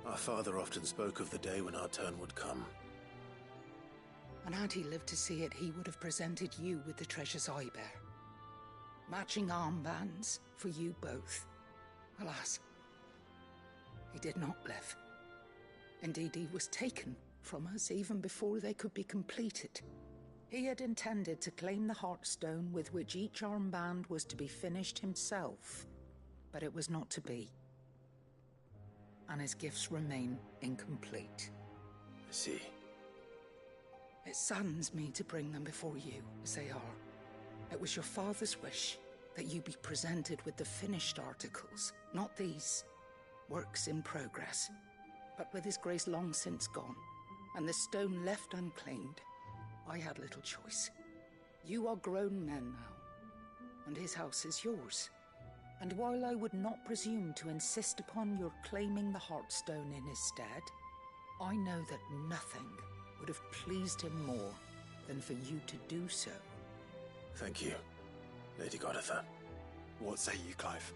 Our father often spoke of the day when our turn would come. And had he lived to see it, he would have presented you with the treasures I bear. Matching armbands for you both. Alas, he did not live. Indeed, he was taken from us even before they could be completed. He had intended to claim the Heartstone with which each armband was to be finished himself, but it was not to be. And his gifts remain incomplete. I see. It saddens me to bring them before you, as they are. It was your father's wish that you be presented with the finished articles, not these, works in progress. But with his grace long since gone, and the stone left unclaimed, I had little choice. You are grown men now, and his house is yours. And while I would not presume to insist upon your claiming the Heartstone in his stead, I know that nothing would have pleased him more than for you to do so. Thank you, Lady Goditha. What say you, Clive?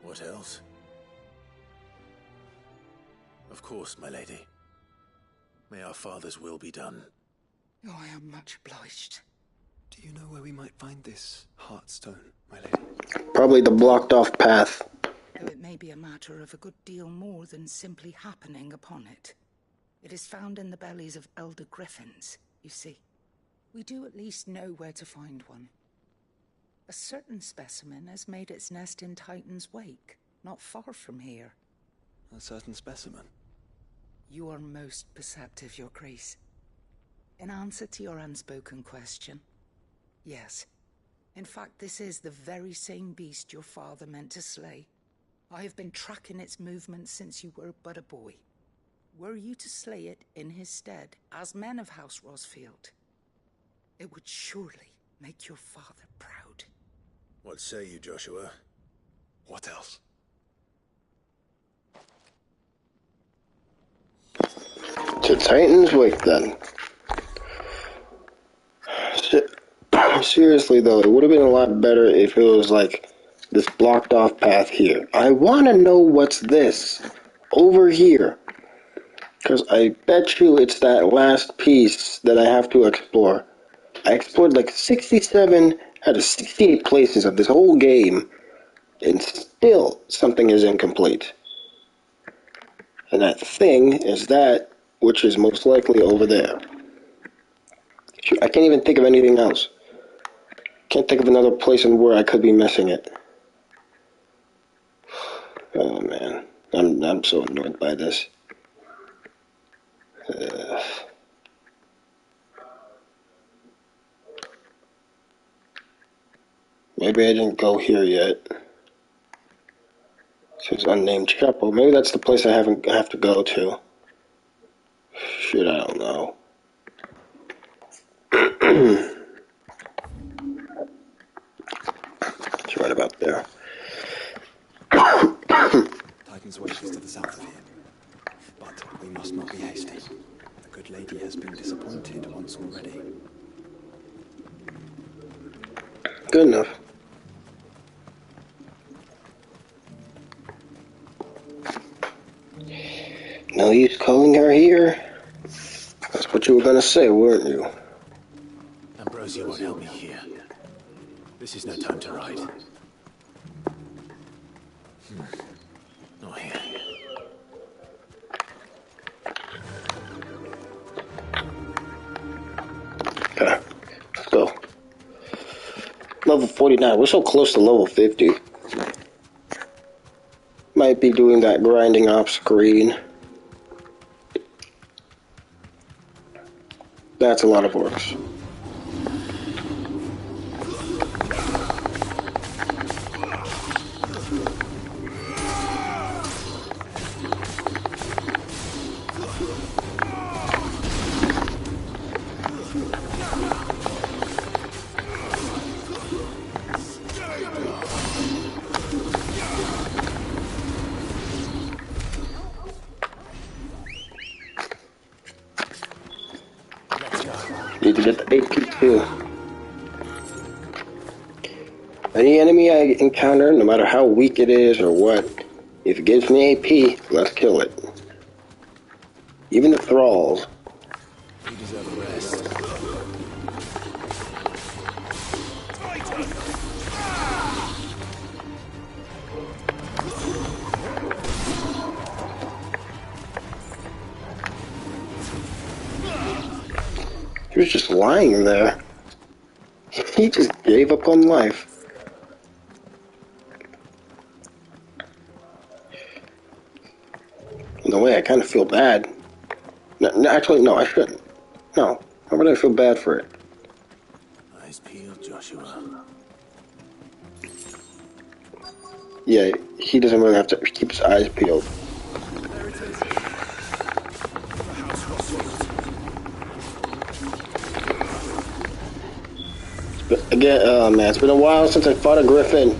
What else? Of course, my lady. May our father's will be done. Oh, I am much obliged. Do you know where we might find this Heartstone, my lady? Probably the blocked off path. Though it may be a matter of a good deal more than simply happening upon it. It is found in the bellies of elder griffins, you see. We do at least know where to find one. A certain specimen has made its nest in Titan's Wake, not far from here. A certain specimen? You are most perceptive, Your Grace. In answer to your unspoken question, yes. In fact, this is the very same beast your father meant to slay. I have been tracking its movements since you were but a boy. Were you to slay it in his stead, as men of House Rosfield, it would surely make your father proud. What say you, Joshua? What else? To Titan's Wake, then. Seriously, though, it would have been a lot better if it was like this blocked off path here. I want to know what's this over here. Because I bet you it's that last piece that I have to explore. I explored like 67 out of 68 places of this whole game, and still something is incomplete. And that thing is that which is most likely over there. I can't even think of anything else. Can't think of another place in where I could be missing it. Oh man, I'm so annoyed by this. Maybe I didn't go here yet. It says unnamed chapel. Maybe that's the place I have to go to. Shit, I don't know. It's right about there. Titan's Wake is to the south of here. But we must not be hasty. The good lady has been disappointed once already. Good enough. No use calling her here. That's what you were gonna say, weren't you? Ambrosia won't help me here. This is no time to ride. Not here. Okay. So, level 49. We're so close to level 50. Might be doing that grinding off screen. That's a lot of orcs. Need to get the AP too. Any enemy I encounter, no matter how weak it is or what, if it gives me AP, let's kill it. Even the thralls. You deserve a rest. He was just lying there. He just gave up on life. In a way, I kind of feel bad. No, actually, no, I shouldn't. No, why would I feel bad for it? Eyes peeled, Joshua. Yeah, he doesn't really have to keep his eyes peeled. There it is. The house Rossfield. But again, oh man, it's been a while since I fought a griffin.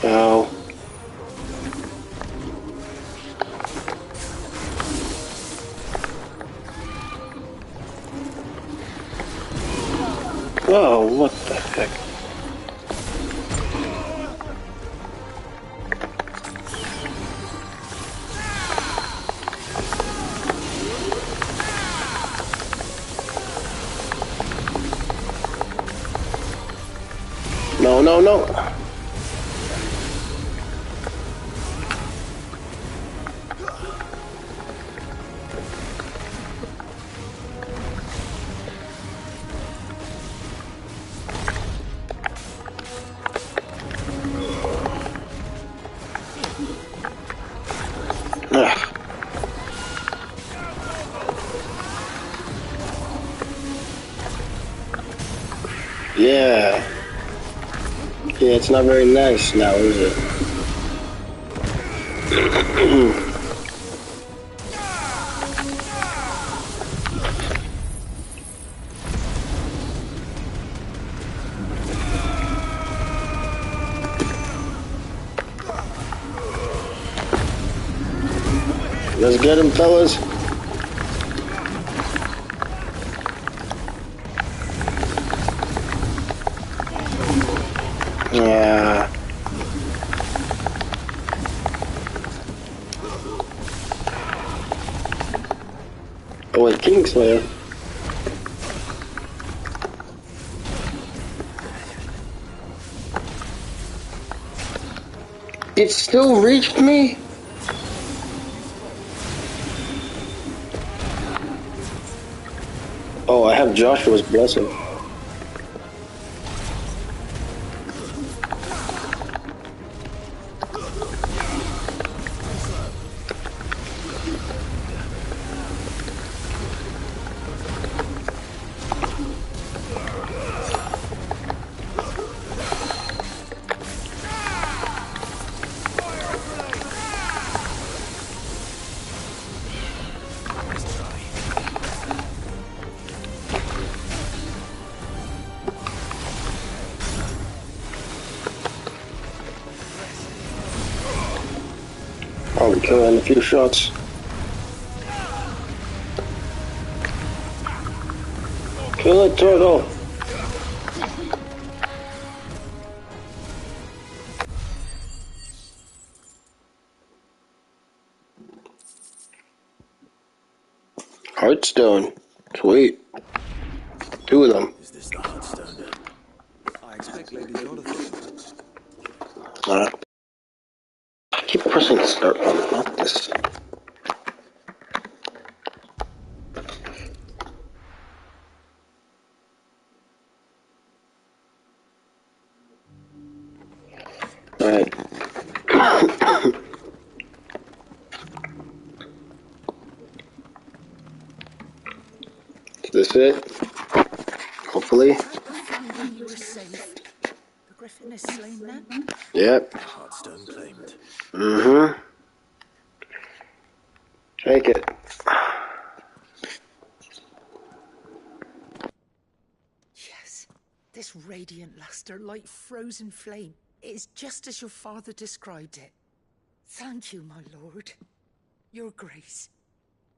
Ow. Oh, what the heck? No, no, no. Ugh. Yeah. Yeah, it's not very nice now, is it? Let's get him, fellas. Yeah. Oh wait, Kingslayer. It still reached me? Oh, I have Joshua's blessing. Probably kill her in a few shots. Kill it, turtle! Heartstone. Sweet. 2 of them. Is this the Heartstone? I expect Lady Jonathan. I keep pressing start button, not this. Alright. Is this it? Hopefully. Finding you are safe. The griffin is slain then? Yep. Heartstone claimed. Mm-hmm. Take it. Yes. This radiant luster, like frozen flame, it is just as your father described it. Thank you, my lord. Your grace.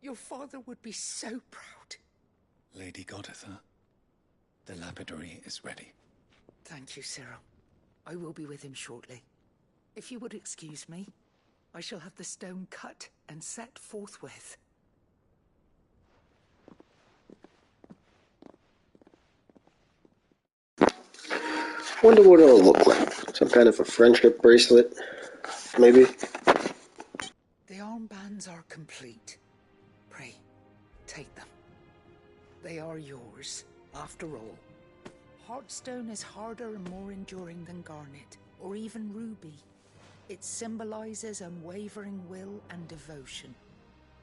Your father would be so proud. Lady Goditha, the lapidary is ready. Thank you, Cyril. I will be with him shortly. If you would excuse me, I shall have the stone cut and set forthwith. Wonder what it'll look like. Some kind of a friendship bracelet, maybe? The armbands are complete. Pray, take them. They are yours, after all. Heartstone is harder and more enduring than garnet, or even ruby. It symbolizes unwavering will and devotion.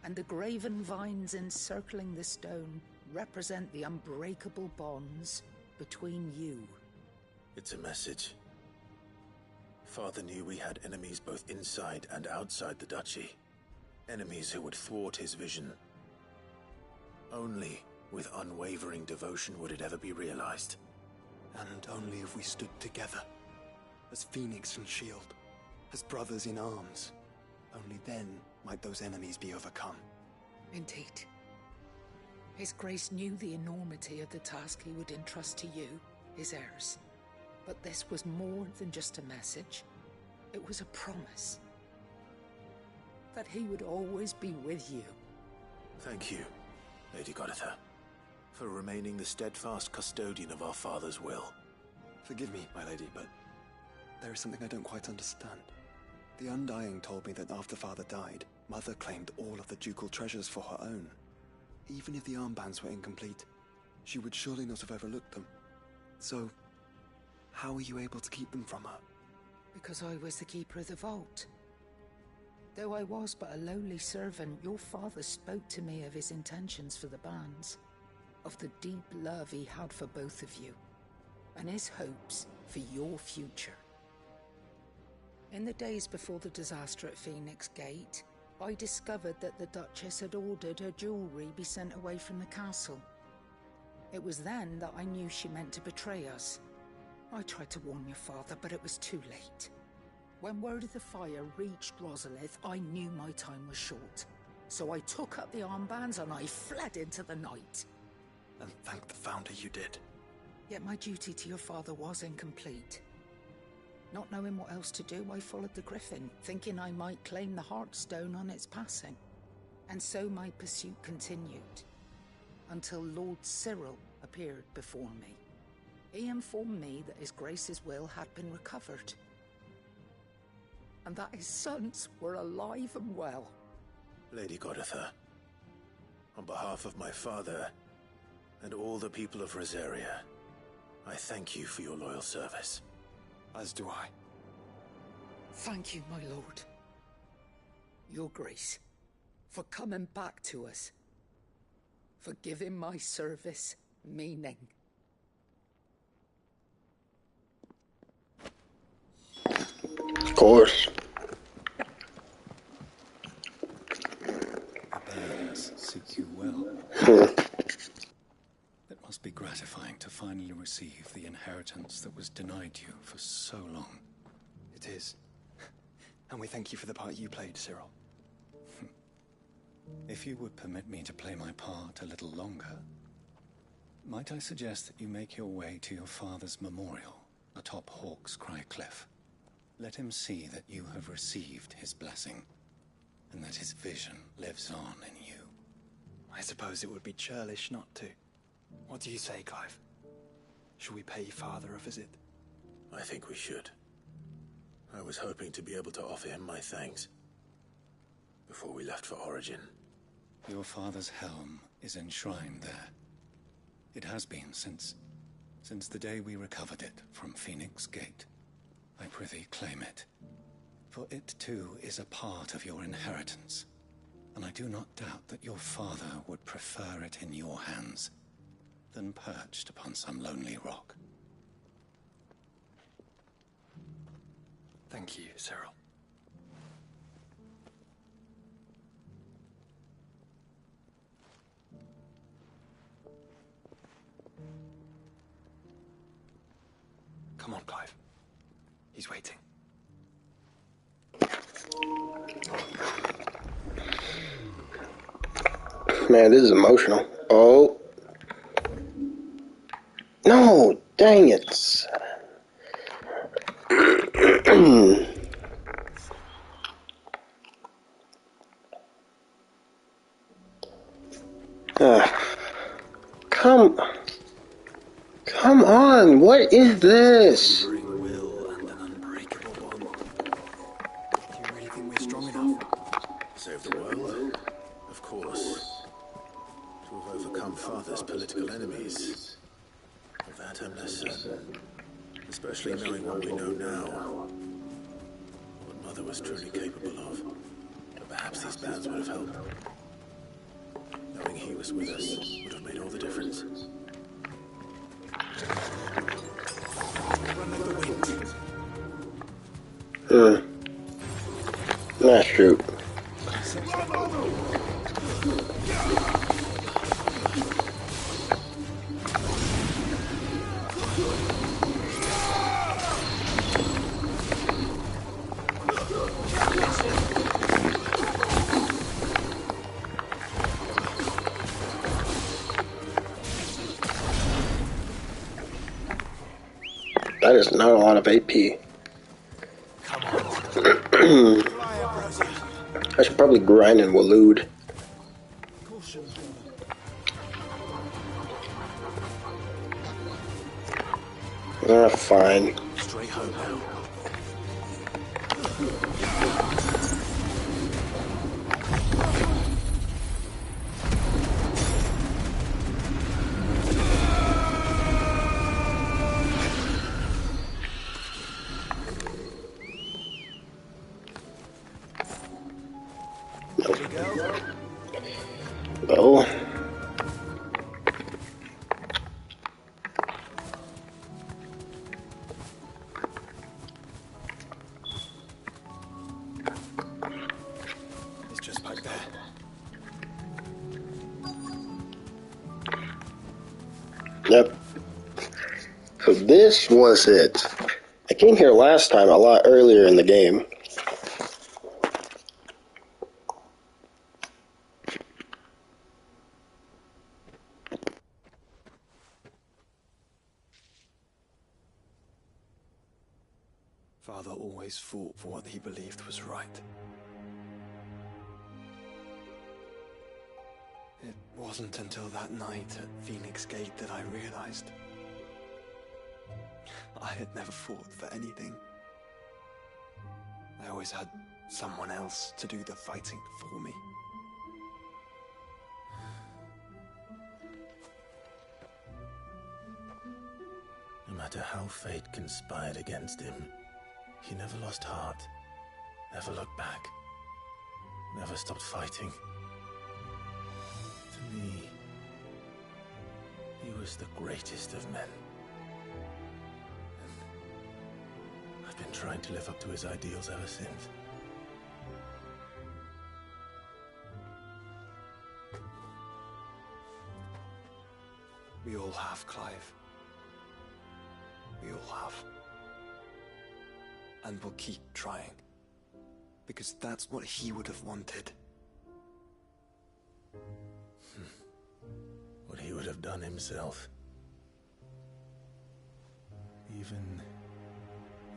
And the graven vines encircling the stone represent the unbreakable bonds between you. It's a message. Father knew we had enemies both inside and outside the duchy. Enemies who would thwart his vision. Only with unwavering devotion would it ever be realized. And only if we stood together, as Phoenix and Shield, as brothers in arms, only then might those enemies be overcome. Indeed. His Grace knew the enormity of the task he would entrust to you, his heirs. But this was more than just a message. It was a promise. That he would always be with you. Thank you, Lady Goditha, for remaining the steadfast custodian of our father's will. Forgive me, my lady, but there is something I don't quite understand. The Undying told me that after Father died, Mother claimed all of the ducal treasures for her own. Even if the armbands were incomplete, she would surely not have overlooked them. So, how were you able to keep them from her? Because I was the keeper of the vault. Though I was but a lowly servant, your father spoke to me of his intentions for the bands, of the deep love he had for both of you, and his hopes for your future. In the days before the disaster at Phoenix Gate, I discovered that the Duchess had ordered her jewelry be sent away from the castle. It was then that I knew she meant to betray us. I tried to warn your father, but it was too late. When word of the fire reached Rosalith, I knew my time was short. So I took up the armbands and I fled into the night. And thank the Founder you did. Yet my duty to your father was incomplete. Not knowing what else to do, I followed the griffin, thinking I might claim the Heartstone on its passing. And so my pursuit continued, until Lord Cyril appeared before me. He informed me that His Grace's will had been recovered. and that his sons were alive and well. Lady Goditha, on behalf of my father and all the people of Rosaria, I thank you for your loyal service. As do I. Thank you, my lord. Your Grace, for coming back to us, for giving my service meaning. Of course. The burns suit you well. It must be gratifying to finally receive the inheritance that was denied you for so long. It is. And we thank you for the part you played, Cyril. If you would permit me to play my part a little longer, might I suggest that you make your way to your father's memorial atop Hawk's Cry Cliff? Let him see that you have received his blessing, and that his vision lives on in you. I suppose it would be churlish not to. What do you say, Clive? Should we pay Father a visit? I think we should. I was hoping to be able to offer him my thanks before we left for Origin. Your father's helm is enshrined there. It has been since the day we recovered it from Phoenix Gate. I prithee claim it, for it too is a part of your inheritance, and I do not doubt that your father would prefer it in your hands than perched upon some lonely rock. Thank you, Cyril. Come on, Clive. He's waiting. Man, this is emotional. Oh. No, dang it. Come on, what is this? Enduring will and an unbreakable bond. Do you really think we're strong enough? Save the world? Of course. To have overcome Father's political enemies. Of that I'm less certain. Especially knowing what we know now. What Mother was truly capable of. But perhaps these bands would have helped. Knowing he was with us would have made all the difference. Run like the wind. Nah, shoot. That is not a lot of AP. I should probably grind and Waloed. Fine. Straight home now. Oh. It's just back there. Yep. So this was it. I came here last time a lot earlier in the game. Father always fought for what he believed was right. It wasn't until that night at Phoenix Gate that I realized I had never fought for anything. I always had someone else to do the fighting for me. No matter how fate conspired against him, he never lost heart, never looked back, never stopped fighting. To me, he was the greatest of men. And I've been trying to live up to his ideals ever since. We all have, Clive. We all have. And we'll keep trying. Because that's what he would have wanted. What he would have done himself. Even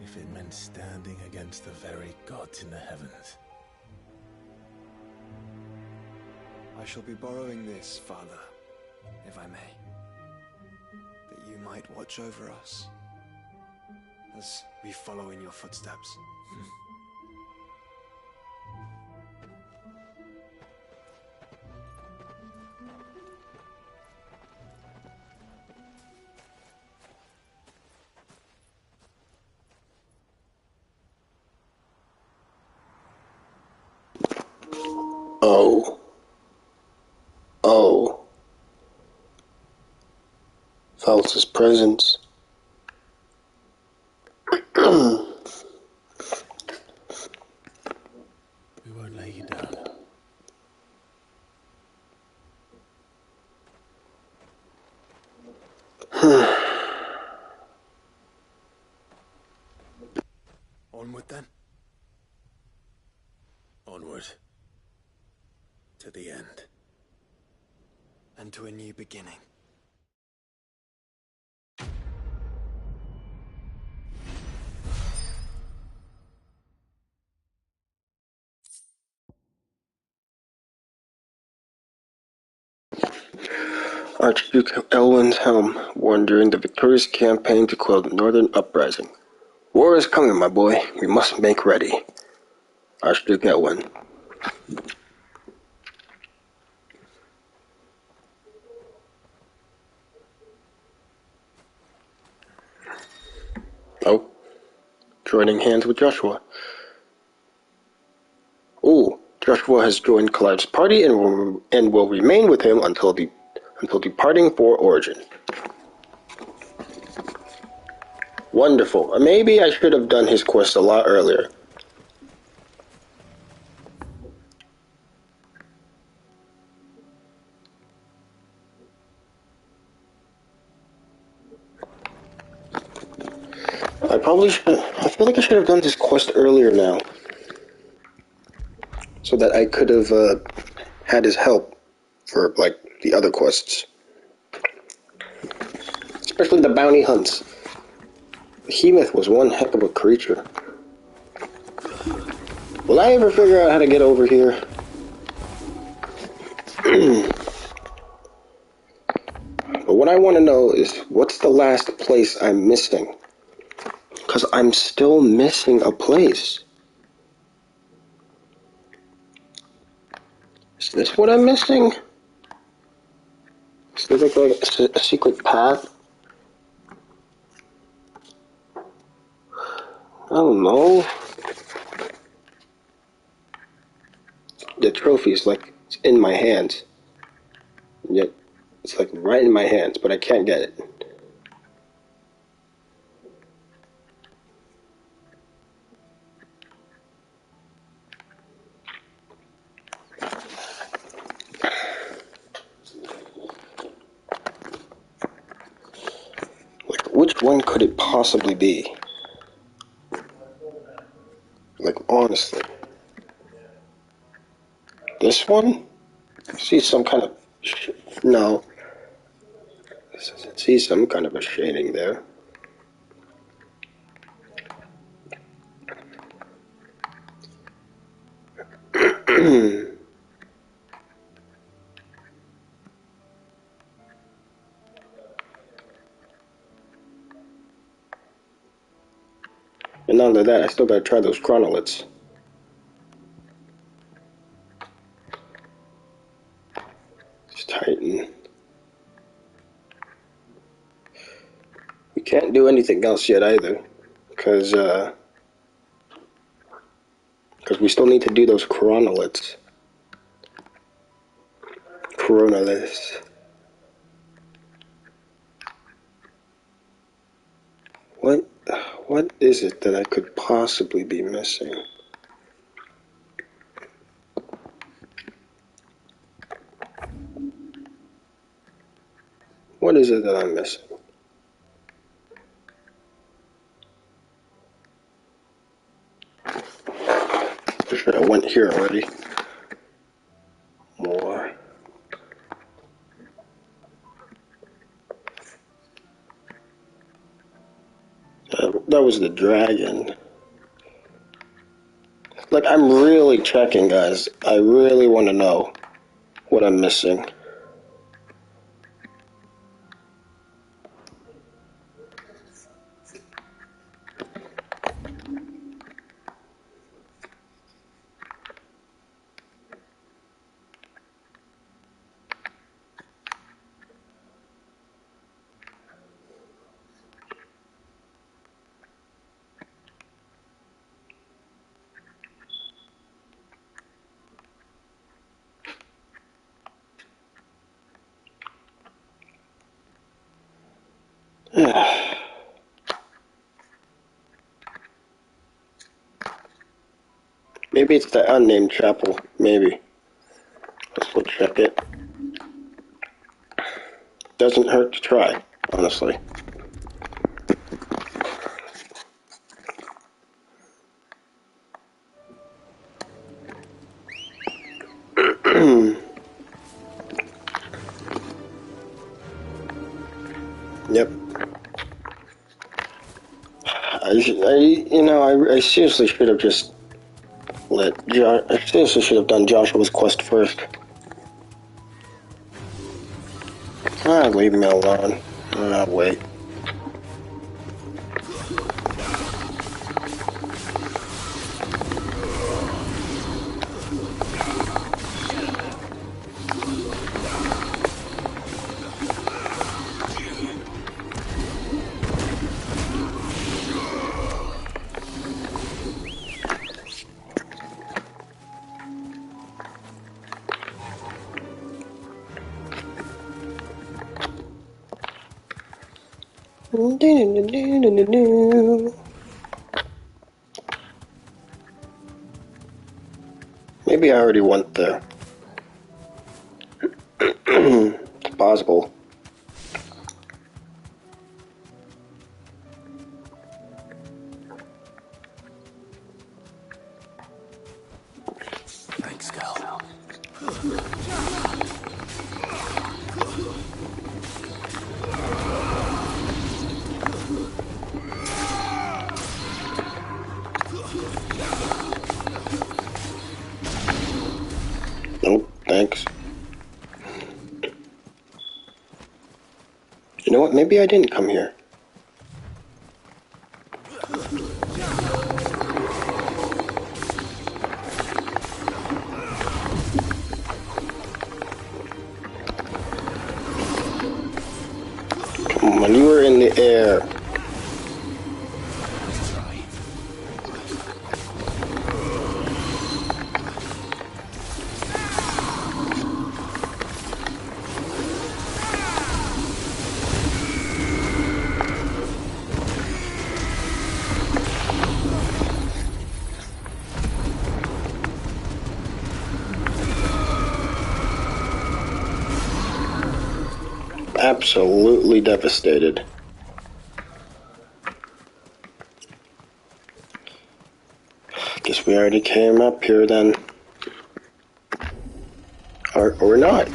if it meant standing against the very gods in the heavens. I shall be borrowing this, Father, if I may. That you might watch over us as we follow in your footsteps. Oh. Felt his presence. We won't lay you down. Onward then. Onward. To the end. And to a new beginning. Archduke Elwin's helm, worn during the victorious campaign to quell the Northern Uprising. War is coming, my boy. We must make ready. Archduke Elwin. Oh. Joining hands with Joshua. Ooh. Joshua has joined Clive's party and will remain with him until departing for Origin. Wonderful. Maybe I should have done his quest a lot earlier. I feel like I should have done this quest earlier now. So that I could have had his help for, like, the other quests. Especially the bounty hunts. Behemoth was one heck of a creature. Will I ever figure out how to get over here? But what I want to know is, what's the last place I'm missing? Because I'm still missing a place. Is this what I'm missing? Does this look like a secret path? I don't know. The trophy's like, it's in my hands. And yet, it's like right in my hands, but I can't get it. Like, which one could it possibly be? Like, honestly. This one? I see some kind of... No. I see some kind of a shading there. And not only that, I still gotta try those chronoliths. We can't do anything else yet either, because we still need to do those coronoliths. What is it that I could possibly be missing? What is it that I'm missing? For sure I went here already. More. That was the dragon. Like, I'm really checking, guys. I really want to know what I'm missing. Maybe it's the unnamed chapel. Maybe. Let's go check it. Doesn't hurt to try, honestly. Yep. I seriously should have just I seriously should have done Joshua's quest first. Leave me alone. Wait. Maybe I already went there. It's possible. Thanks, girl. Nope, thanks. You know what? Maybe I didn't come here. Come on, you were in the air. Absolutely devastated. Guess we already came up here then. Or not.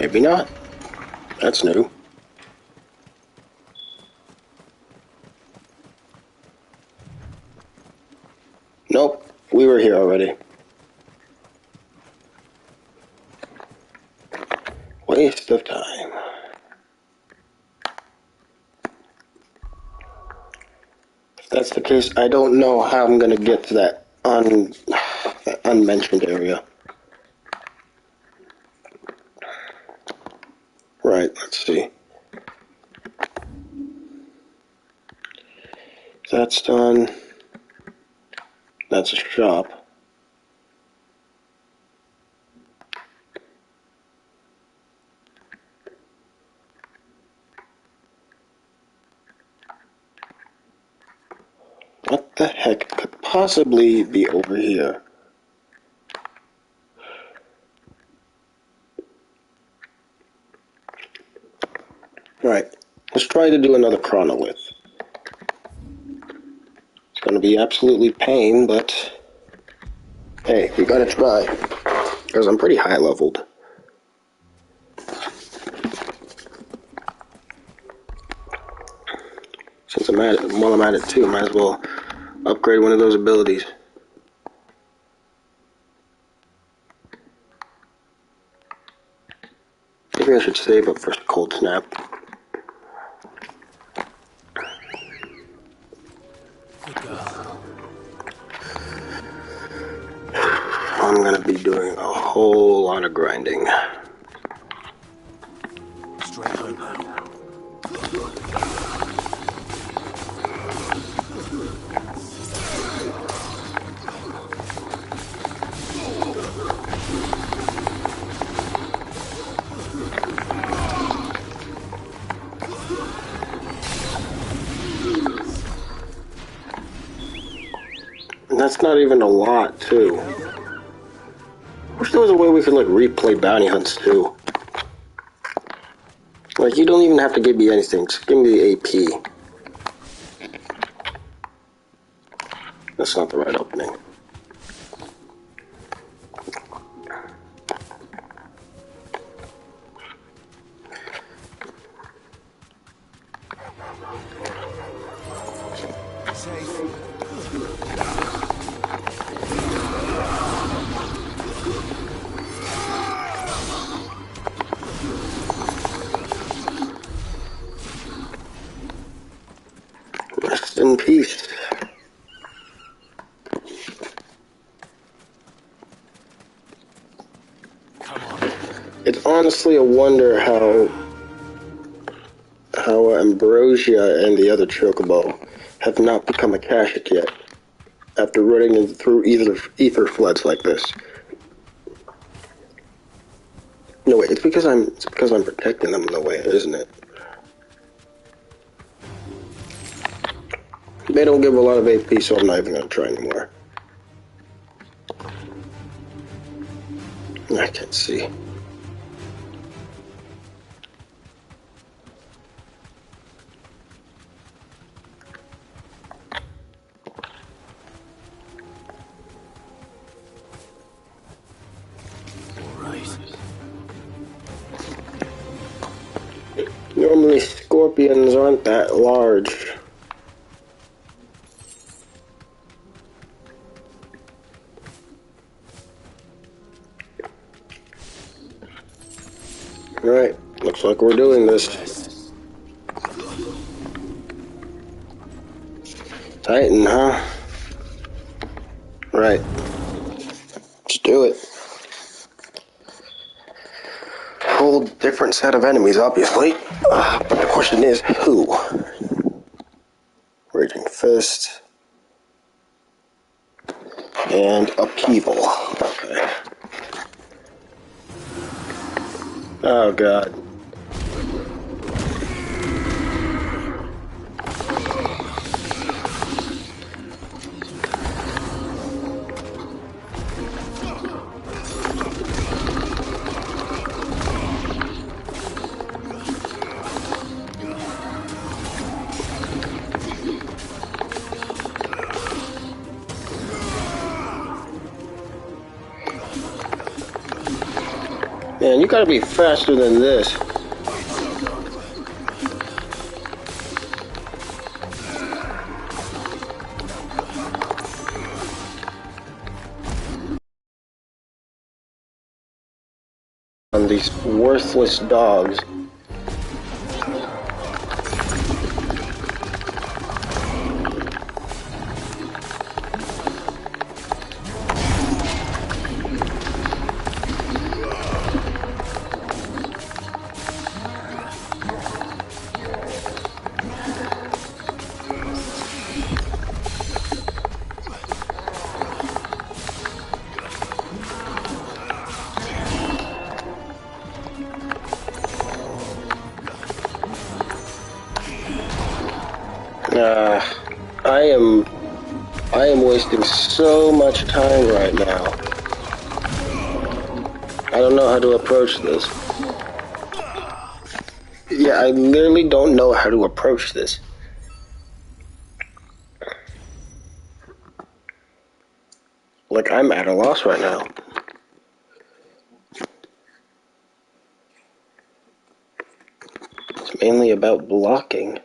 Maybe not. That's new. Nope, we were here already. Waste of time. If that's the case, I don't know how I'm gonna get to that unmentioned area. Right, let's see. That's done. That's a shop. What the heck could possibly be over here? Alright, let's try to do another chronolith. It's gonna be absolutely pain, but hey, we gotta try. Because I'm pretty high leveled. Since I'm at it, while I'm at it too, might as well upgrade one of those abilities. Maybe I should save up for Cold Snap. Good girl. I'm gonna be doing a whole lot of grinding. Straight home now. And that's not even a lot, too. I wish there was a way we could, like, replay bounty hunts, too. Like, you don't even have to give me anything. Just give me the AP. That's not the right opening. Rest in peace. It's honestly a wonder how Ambrosia and the other Chocobo have not become a Kashik yet, after running through ether floods like this. No wait, it's because I'm protecting them in the way, isn't it? They don't give a lot of AP, so I'm not even gonna try anymore. I can't see. Normally scorpions aren't that large. Alright, looks like we're doing this. Titan, huh? Right. Let's do it. Whole different set of enemies, obviously. But the question is, who? Raging Fist. And Upheaval. Okay. Oh, God. Man, you gotta be faster than this. On these worthless dogs. I am wasting so much time right now. I don't know how to approach this. Yeah, I literally don't know how to approach this. Like, I'm at a loss right now. It's mainly about blocking.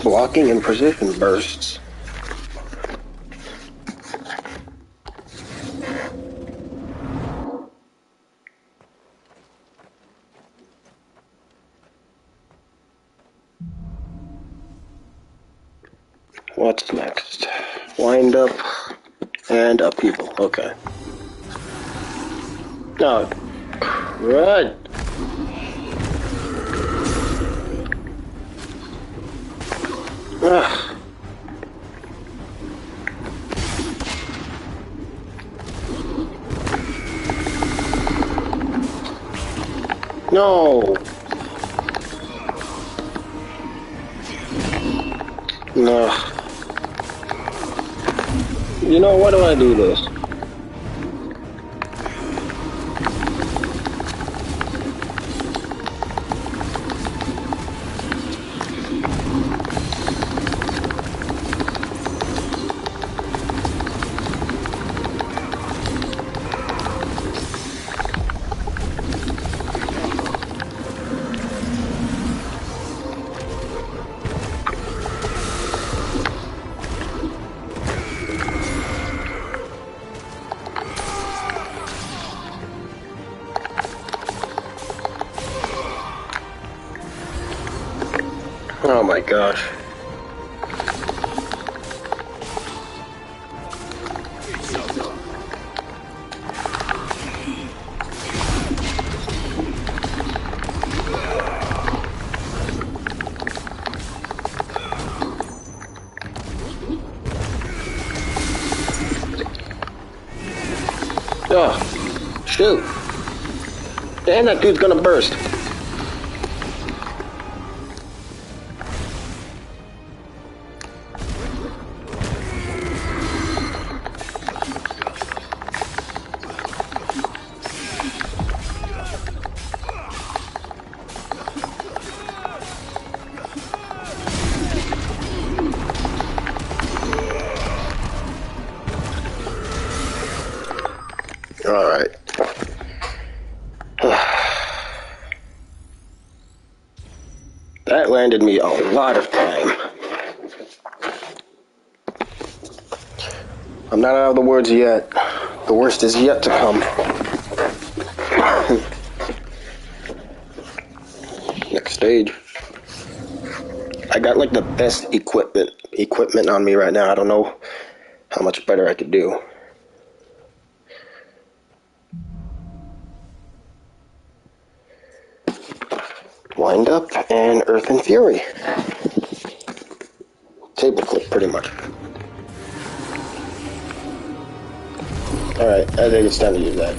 Blocking and precision bursts. What's next? Wind up and upheaval. Okay. No. Crud. Ugh. No. No. You know, why do I do this? Oh my gosh. Oh, shoot. Damn, that dude's gonna burst. Alright. That landed me a lot of time. I'm not out of the woods yet. The worst is yet to come. Next stage. I got like the best equipment on me right now. I don't know how much better I could do. Wind up and Earth and Fury. Table clip, pretty much. Alright, I think it's time to use that.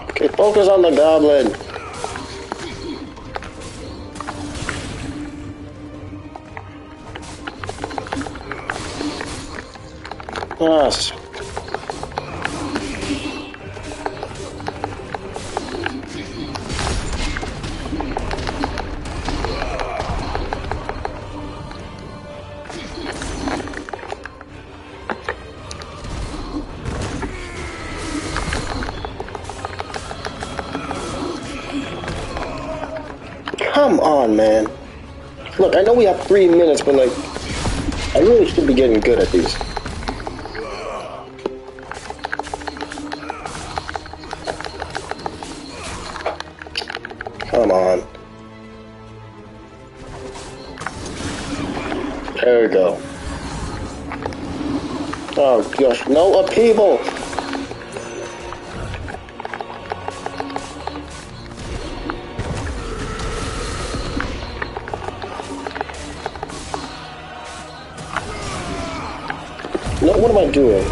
Okay, focus on the goblin. Yes. Come on, man. Look, I know we have 3 minutes, but like, I really should be getting good at these. Come on. There we go. Oh gosh, no upheaval! No, what am I doing?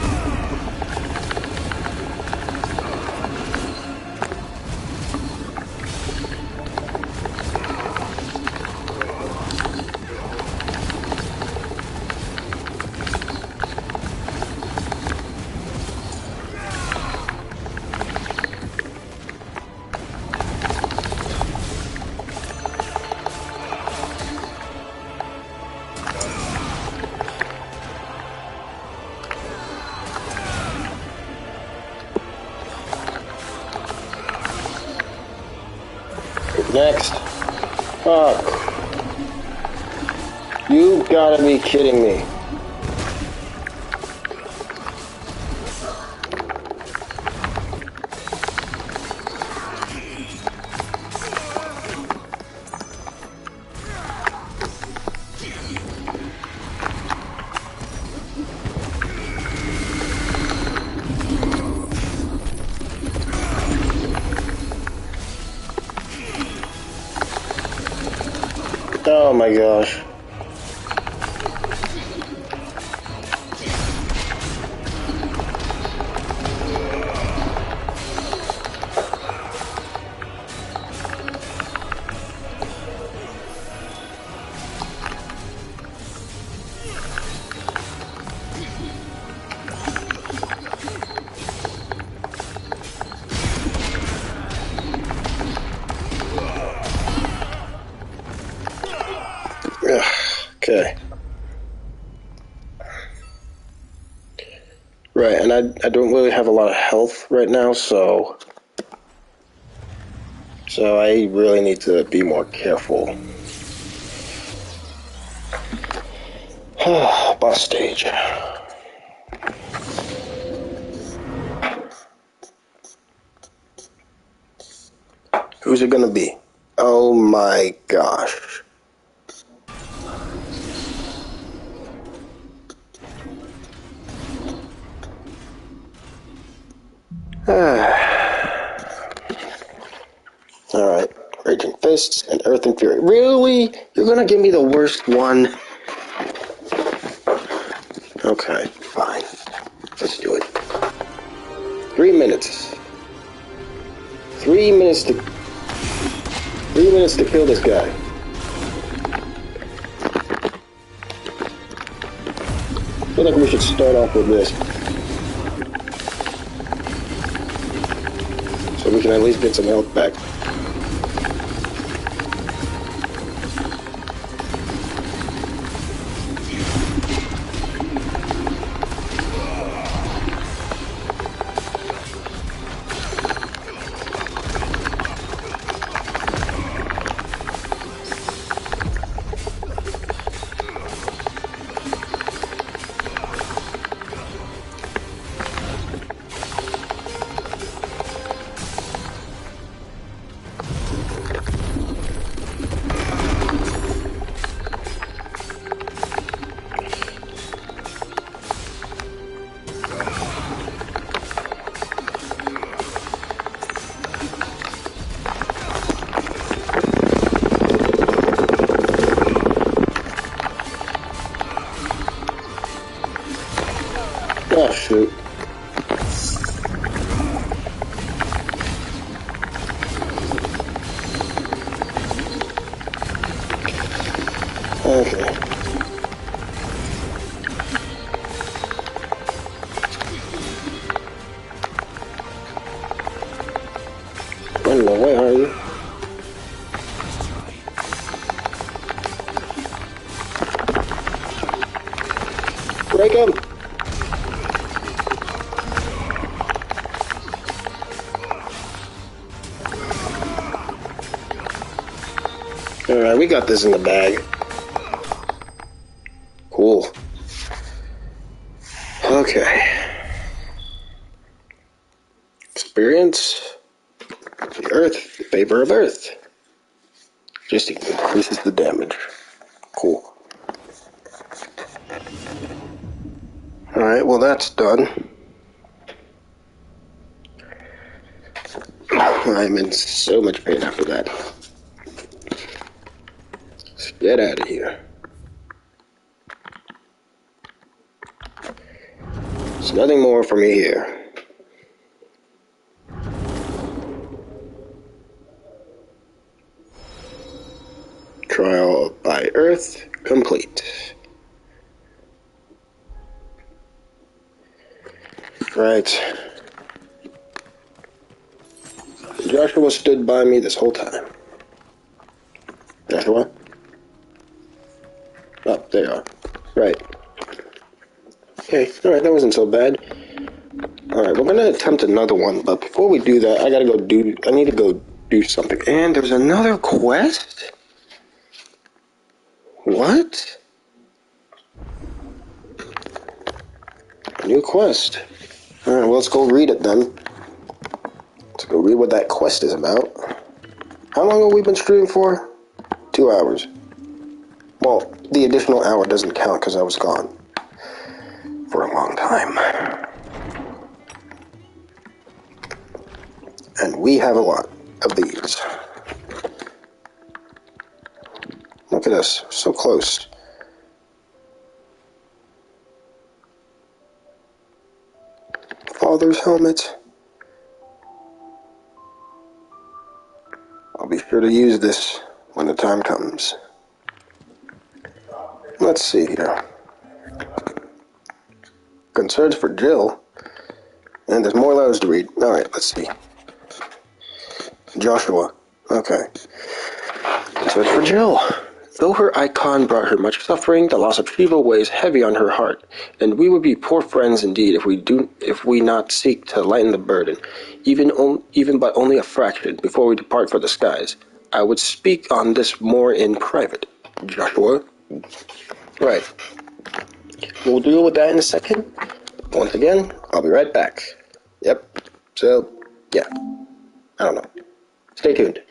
Next. Fuck. You gotta be kidding me. Oh my gosh. Okay. Right, and I don't really have a lot of health right now, so I really need to be more careful. Boss stage. Who's it gonna be? Oh my gosh. Alright. Raging Fists and Earth and Fury. Really? You're gonna give me the worst one? Okay, fine. Let's do it. 3 minutes. 3 minutes to... 3 minutes to kill this guy. I feel like we should start off with this. So we can at least get some health back. Oh, shoot. Okay. Hello, where are you? Break him! Alright, we got this in the bag. Cool. Okay. Experience the Earth, the favor of Earth. Just increases the damage. Cool. well, that's done. I'm in so much pain after that. Let's get out of here. There's nothing more for me here. Trial by Earth complete. Right. Joshua stood by me this whole time. Joshua? Oh, there you are. Right. Okay, alright, that wasn't so bad. Alright, we're gonna attempt another one, but before we do that, I need to go do something. And there's another quest? What? A new quest. Alright, well, let's go read it then. Let's go read what that quest is about. How long have we been streaming for? 2 hours. Well, the additional hour doesn't count because I was gone for a long time. And we have a lot of these. Look at us, so close. Father's helmet. I'll be sure to use this when the time comes. Let's see here. Concerns for Jill. And there's more letters to read. Alright, let's see. Joshua. Okay. Concerns for Jill. Though her icon brought her much suffering, the loss of Shiva weighs heavy on her heart, and we would be poor friends indeed if we not seek to lighten the burden, even but only a fraction, before we depart for the skies. I would speak on this more in private. Joshua? Right. We'll deal with that in a second. Once again, I'll be right back. Yep. So, yeah. I don't know. Stay tuned.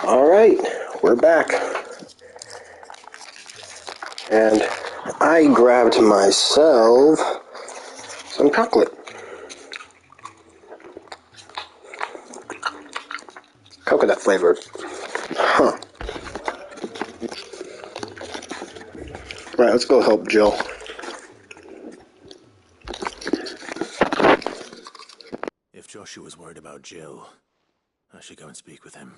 Alright, we're back. And I grabbed myself some chocolate. Coconut flavored. Huh. Right, let's go help Jill. If Joshua's worried about Jill, I should go and speak with him.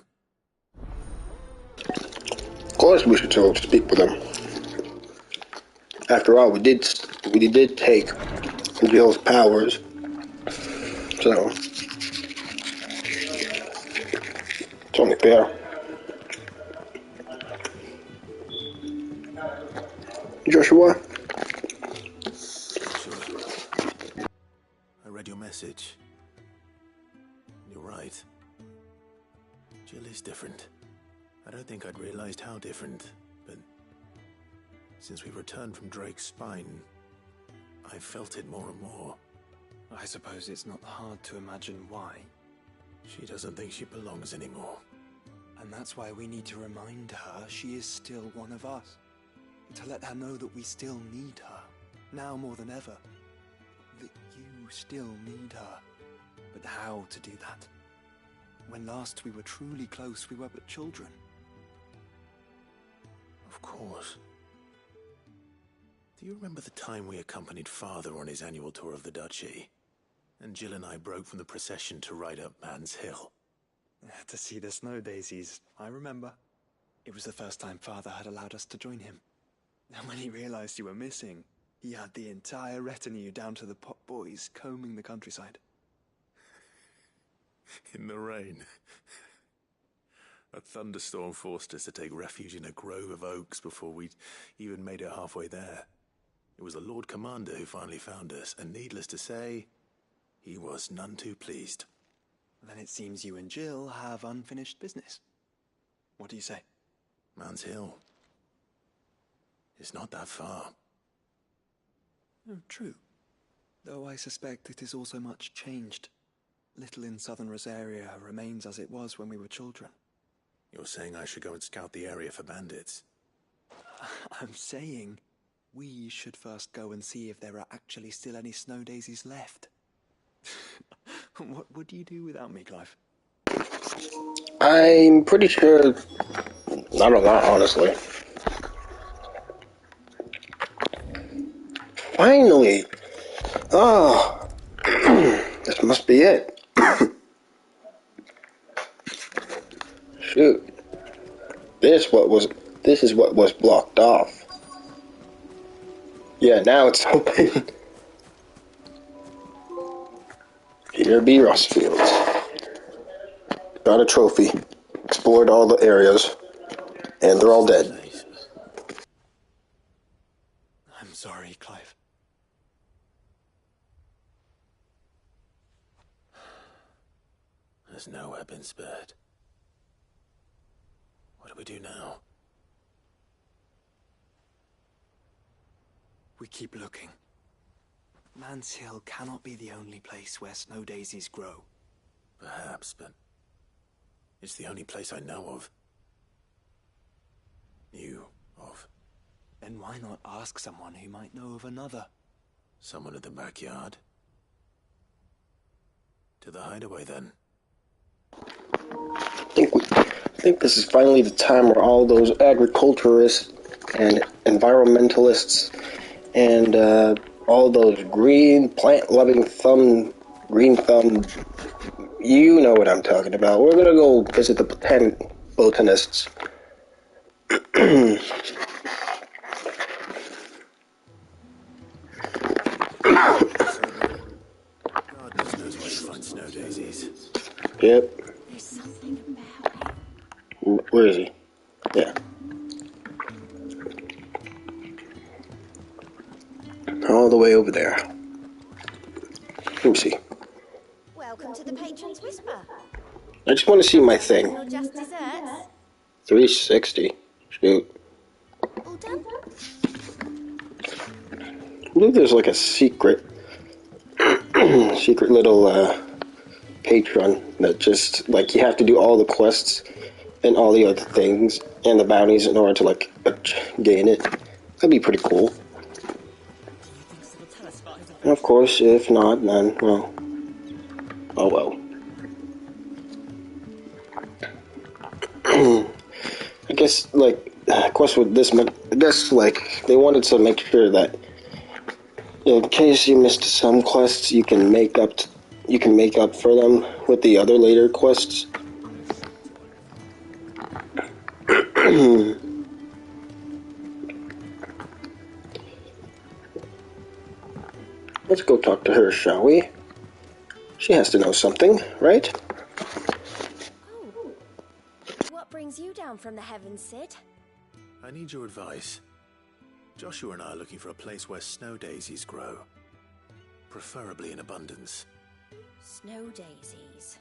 Of course we should go speak with him. After all, we did take Jill's powers. So it's only fair. Joshua? Joshua, I read your message. You're right. Jill is different. I don't think I'd realized how different, but since we returned from Drake's spine, I've felt it more and more. I suppose it's not hard to imagine why. She doesn't think she belongs anymore. And that's why we need to remind her she is still one of us. To let her know that we still need her, now more than ever. That you still need her. But how to do that? When last we were truly close, we were but children. Of course. Do you remember the time we accompanied Father on his annual tour of the Duchy? And Jill and I broke from the procession to ride up Man's Hill. To see the snow daisies, I remember. It was the first time Father had allowed us to join him. And when he realized you were missing, he had the entire retinue down to the pot boys combing the countryside. In the rain. A thunderstorm forced us to take refuge in a grove of oaks before we'd even made it halfway there. It was the Lord Commander who finally found us, and needless to say, he was none too pleased. Then it seems you and Jill have unfinished business. What do you say? Man's Hill. It's not that far. Oh, true. Though I suspect it is also much changed. Little in southern Rosaria remains as it was when we were children. You're saying I should go and scout the area for bandits? I'm saying we should first go and see if there are actually still any snow daisies left. What would you do without me, Clive? I'm pretty sure not a lot, honestly. Finally! Oh, this must be it. Shoot. This is what was blocked off. Yeah, now it's open. Here be Rustfields. Got a trophy. Explored all the areas. And they're all dead. I'm sorry, Clive. There's no weapon spared. What do we do now? We keep looking. Man's Hill cannot be the only place where snow daisies grow. Perhaps, but it's the only place I know of. Knew of. Then why not ask someone who might know of another? Someone in the backyard? To the hideaway, then. I think this is finally the time where all those agriculturists and environmentalists and all those green plant-loving green thumb, you know what I'm talking about. We're gonna go visit the botanists. God knows where to find snow daisies. Yep. There's something about him. Where is he? Yeah. All the way over there. Let me see. Welcome to the Patron's Whisper. I just want to see my thing. Your just desserts. 360. Shoot. All done? I believe there's like a secret little patron that just, like, you have to do all the quests and all the other things and the bounties in order to like gain it. That'd be pretty cool. And of course, if not, then well, oh well. I guess like of course with this, I guess like they wanted to make sure that in case you missed some quests, you can make up for them with the other later quests. Let's go talk to her, shall we? She has to know something, right? Oh. What brings you down from the heavens, Sid? I need your advice. Joshua and I are looking for a place where snow daisies grow. Preferably in abundance. Snow daisies.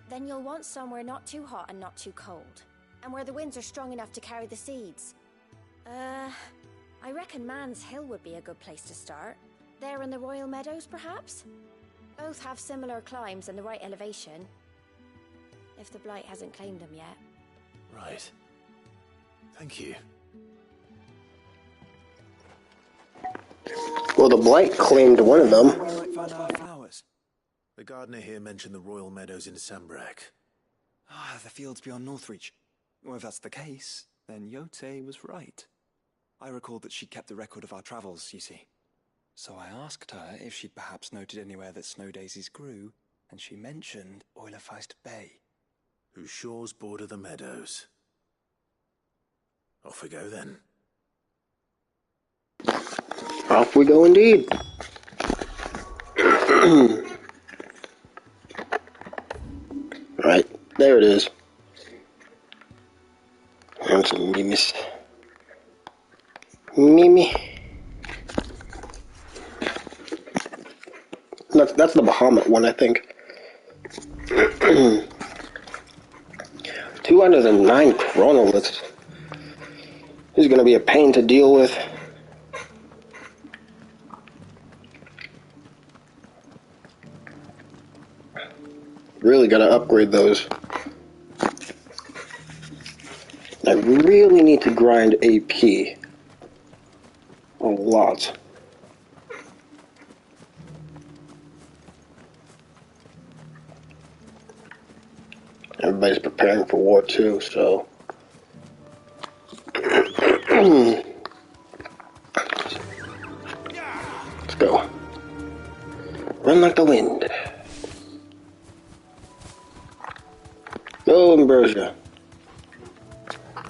Then you'll want somewhere not too hot and not too cold. And where the winds are strong enough to carry the seeds. I reckon Man's Hill would be a good place to start. There in the Royal Meadows, perhaps? Both have similar climbs and the right elevation. If the Blight hasn't claimed them yet. Right. Thank you. Well, the Blight claimed one of them. We might find our flowers. The gardener here mentioned the Royal Meadows in Sambrek. Ah, the fields beyond Northreach. Well, if that's the case, then Yote was right. I recalled that she kept the record of our travels, you see. So I asked her if she'd perhaps noted anywhere that snow daisies grew, and she mentioned Oilefeist Bay. Whose shores border the meadows. Off we go then. Off we go indeed. Right, there it is. And some Mimis. Mimi. That's the Bahamut one, I think. 2 out of the 9 chronoliths. This is going to be a pain to deal with. Really got to upgrade those. I really need to grind AP. A lot. Everybody's preparing for war too, so. Let's go. Run like the wind. Go, Ambrosia.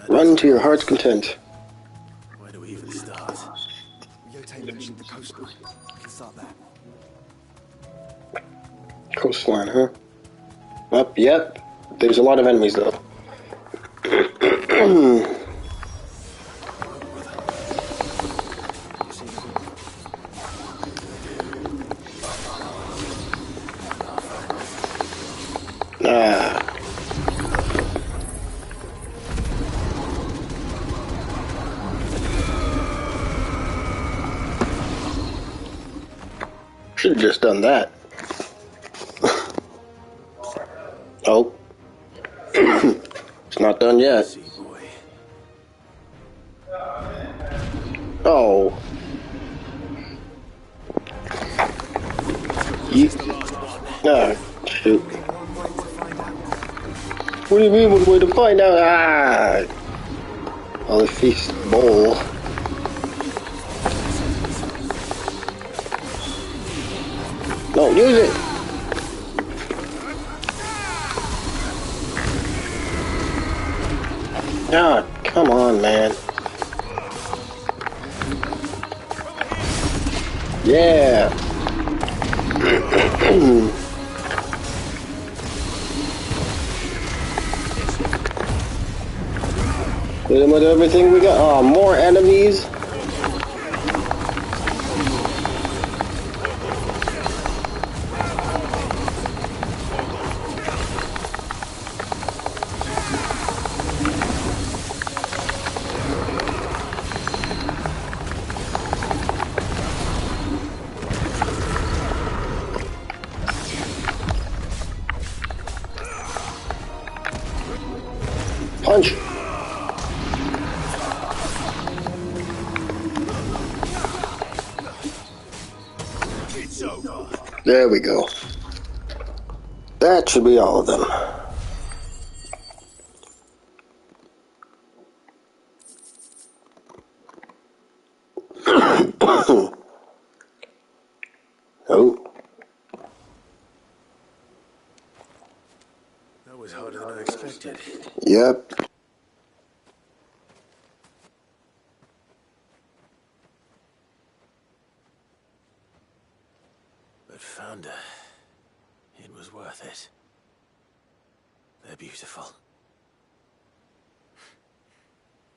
Run to your heart's content. Where do we even start? Yote mentioned the coastline. We can start there. Coastline, huh? Up, yep. There's a lot of enemies, though. Should have just done that. Oh. It's not done yet. Oh. Ah, shoot. What do you mean one way to find out? Ah! Oh, the feast bowl. Don't use it! Ah, come on, man. Yeah! Hit him with everything we got. Oh, more enemies. Punch! It's over. There we go. That should be all of them. Oh. That was harder than I expected. Yep. But Founder, it was worth it. They're beautiful.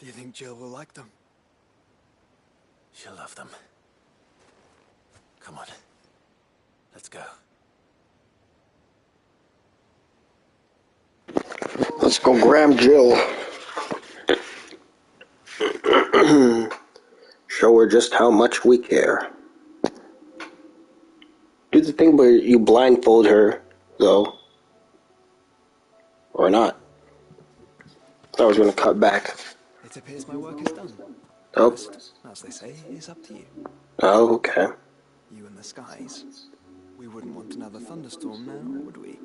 Do you think Jill will like them? She'll love them. Come on. Let's go. Let's go grab Jill. Show her just how much we care. Do the thing where you blindfold her, though. Or not. I was going to cut back. It appears my work is done. Oh. The rest, as they say, is up to you. Oh, okay. You and the skies. We wouldn't want another thunderstorm now, would we?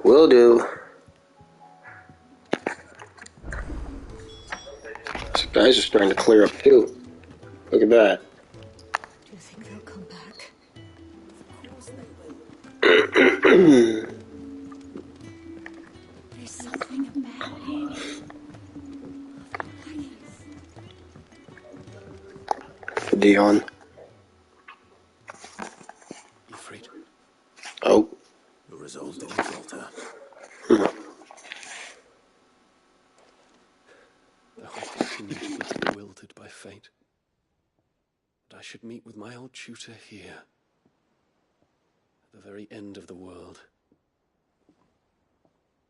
Will do. These guys are starting to clear up too. Look at that. Do you think they'll come back? Of course they will. There's something about it. Dion. Ifrit, Oh. your resolve didn't falter. Though I continue to be bewildered by fate, that I should meet with my old tutor here, at the very end of the world.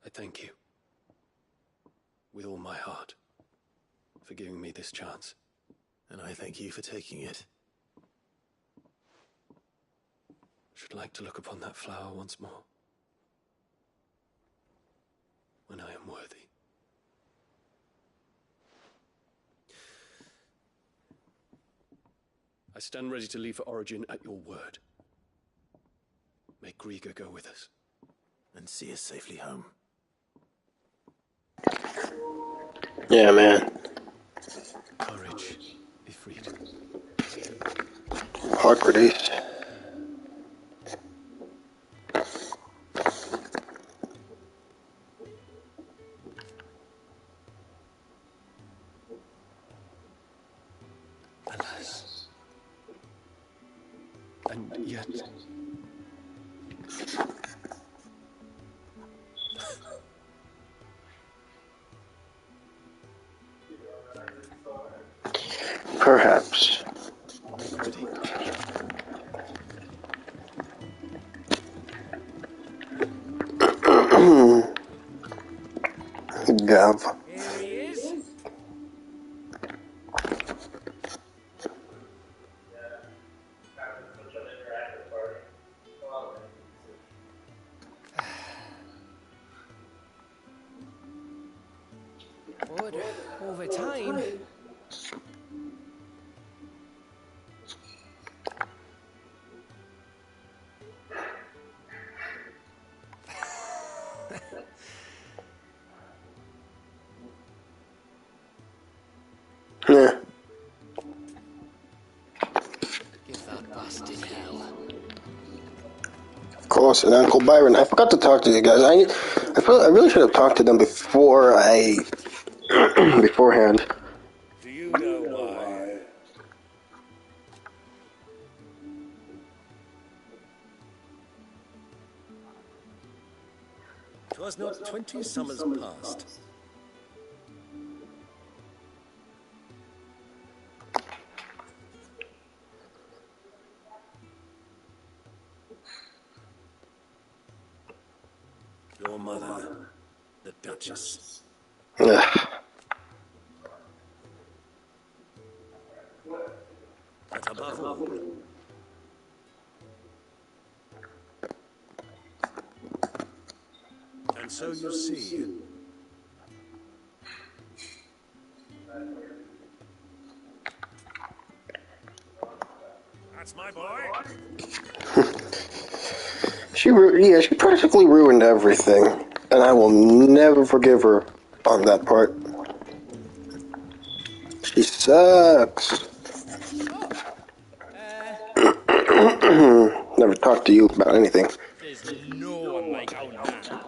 I thank you, with all my heart, for giving me this chance. And I thank you for taking it. Should like to look upon that flower once more, when I am worthy. I stand ready to leave for Origin at your word. May Grieger go with us. And see us safely home. Yeah, man. Courage, Ifrit. Hippocrates. Alas. And yet... Perhaps. Make ready. Gav. Here he is. But over time, Yeah. give that bastard hell. Of course, and Uncle Byron. I forgot to talk to you guys. I really should have talked to them before beforehand. Do you know why? 'Twas not 20 summers past. Your mother, the Duchess. Ugh. But above all, so you see. That's my boy. She practically ruined everything, and I will never forgive her on that part. She sucks. Never talk to you about anything. There's no one like our Nan.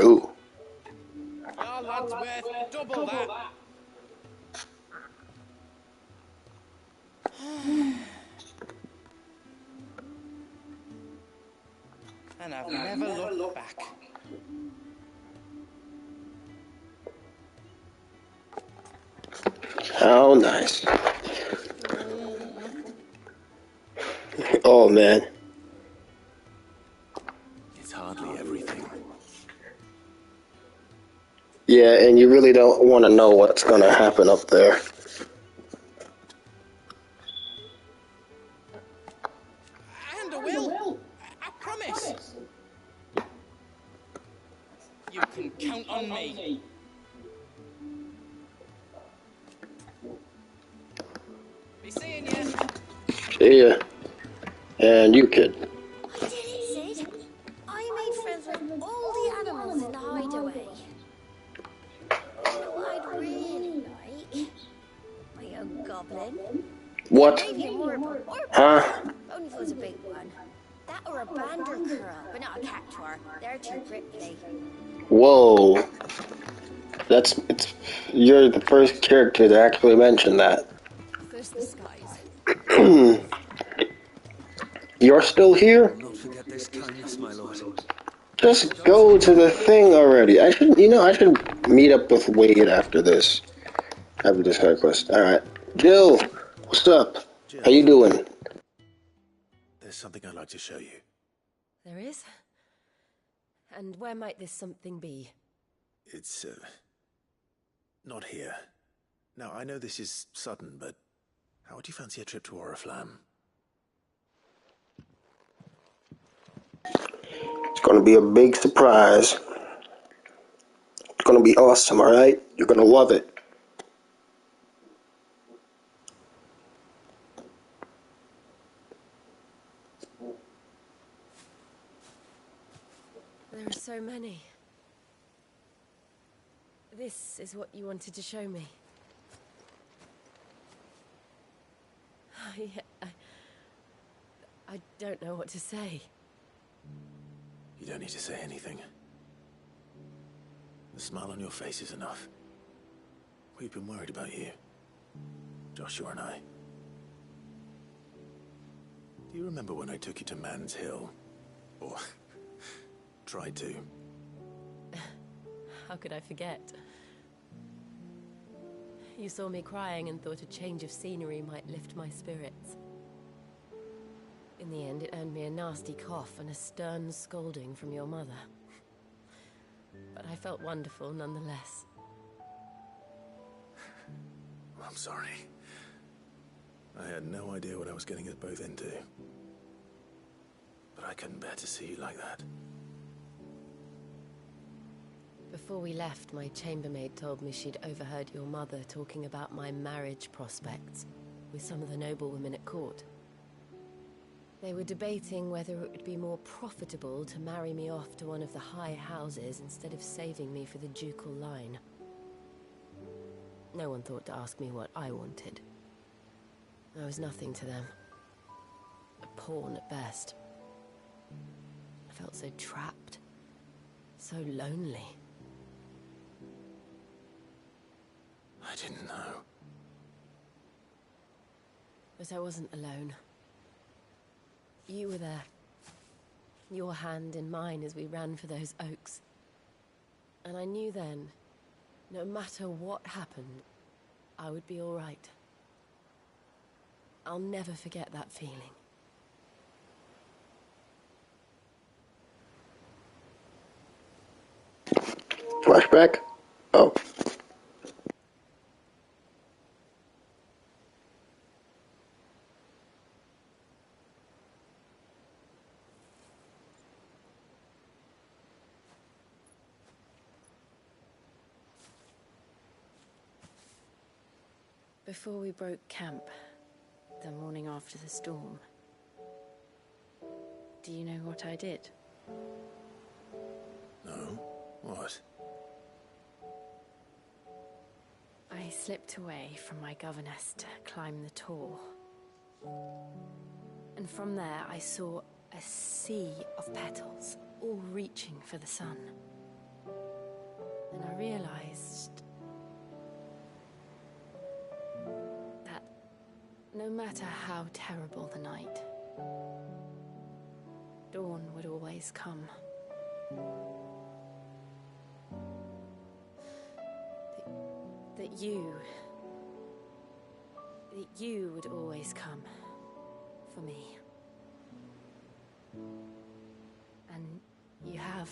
Ooh. Your lad's worth double that. And I've never looked back. How nice. Oh, man. It's hardly everything. Yeah, and you really don't want to know what's going to happen up there. And I will. I promise. You can count on me. Be seeing you. See ya. And you, kid. I did it, Sid. I made friends with all the animals in the hideaway. You know what I'd really like? My young goblin. What? Maybe a morphle. Huh? Only if it was a big one. That or a bander curl, but not a cactuar. They're too prickly. Whoa. You're the first character to actually mention that. First the skies. You're still here? Not forget this kindness, my lord. Just go to the thing already. I should meet up with Wade after this. After this side quest. Alright. Jill, what's up? Jill. How you doing? There's something I'd like to show you. There is? And where might this something be? It's, not here. Now, I know this is sudden, but how would you fancy a trip to Oriflamme? It's gonna be a big surprise. It's gonna be awesome, alright? You're gonna love it. There are so many. This is what you wanted to show me. I don't know what to say. You don't need to say anything. The smile on your face is enough. We've been worried about you, Joshua and I. Do you remember when I took you to Man's Hill? Or tried to? How could I forget? You saw me crying and thought a change of scenery might lift my spirits. In the end, it earned me a nasty cough and a stern scolding from your mother. But I felt wonderful nonetheless. I'm sorry. I had no idea what I was getting us both into. But I couldn't bear to see you like that. Before we left, my chambermaid told me she'd overheard your mother talking about my marriage prospects with some of the noblewomen at court. They were debating whether it would be more profitable to marry me off to one of the high houses instead of saving me for the ducal line. No one thought to ask me what I wanted. I was nothing to them. A pawn at best. I felt so trapped. So lonely. I didn't know. But I wasn't alone. You were there. Your hand in mine as we ran for those oaks. And I knew then, no matter what happened, I would be all right. I'll never forget that feeling. Flashback? Oh. Before we broke camp, the morning after the storm, do you know what I did? No? What? I slipped away from my governess to climb the tor. And from there I saw a sea of petals, all reaching for the sun. And I realized that no matter how terrible the night, dawn would always come. That you would always come for me. And you have.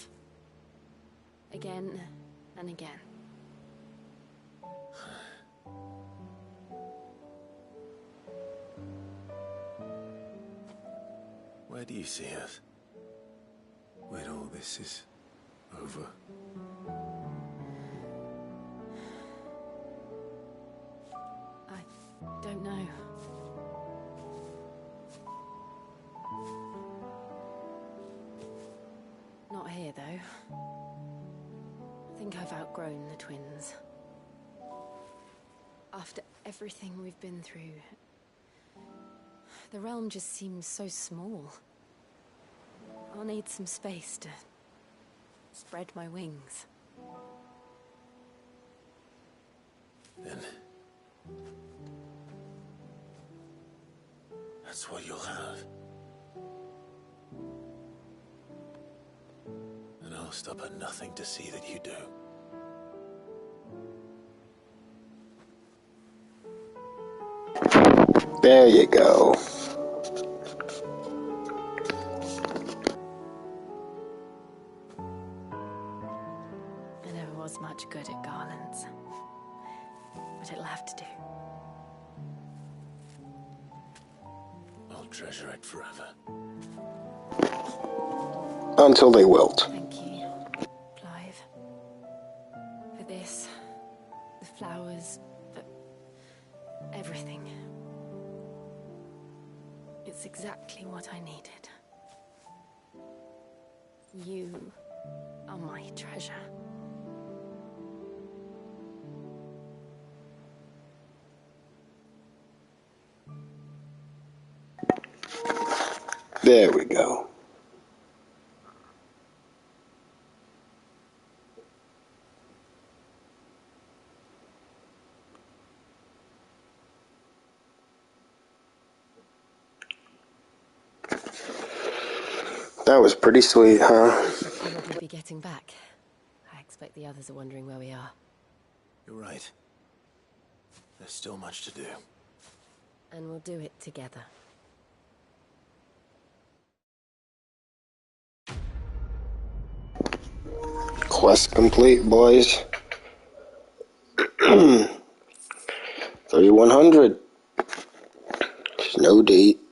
Again and again. Where do you see us? When all this is over? I don't know. Not here, though. I think I've outgrown the twins. After everything we've been through, the realm just seems so small. I'll need some space to spread my wings. Then that's what you'll have. And I'll stop at nothing to see that you do. There you go. I never was much good at garlands, but it'll have to do. I'll treasure it forever. Until they wilt. Thank you, Clive. For this, the flowers, for everything. It's exactly what I needed. You are my treasure. There we go. That was pretty sweet, huh? We'll probably be getting back. I expect the others are wondering where we are. You're right. There's still much to do. And we'll do it together. Quest complete, boys. 3100.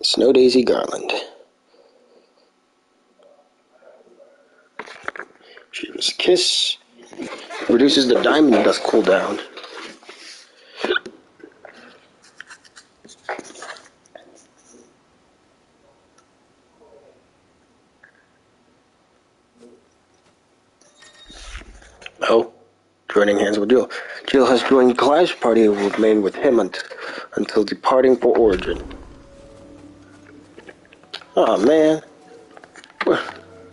Snow Daisy Garland. She's Kiss. Reduces the diamond dust cooldown. Oh, joining hands with Jill. Jill has joined Clive's party and will remain with him until departing for Origin. Oh man.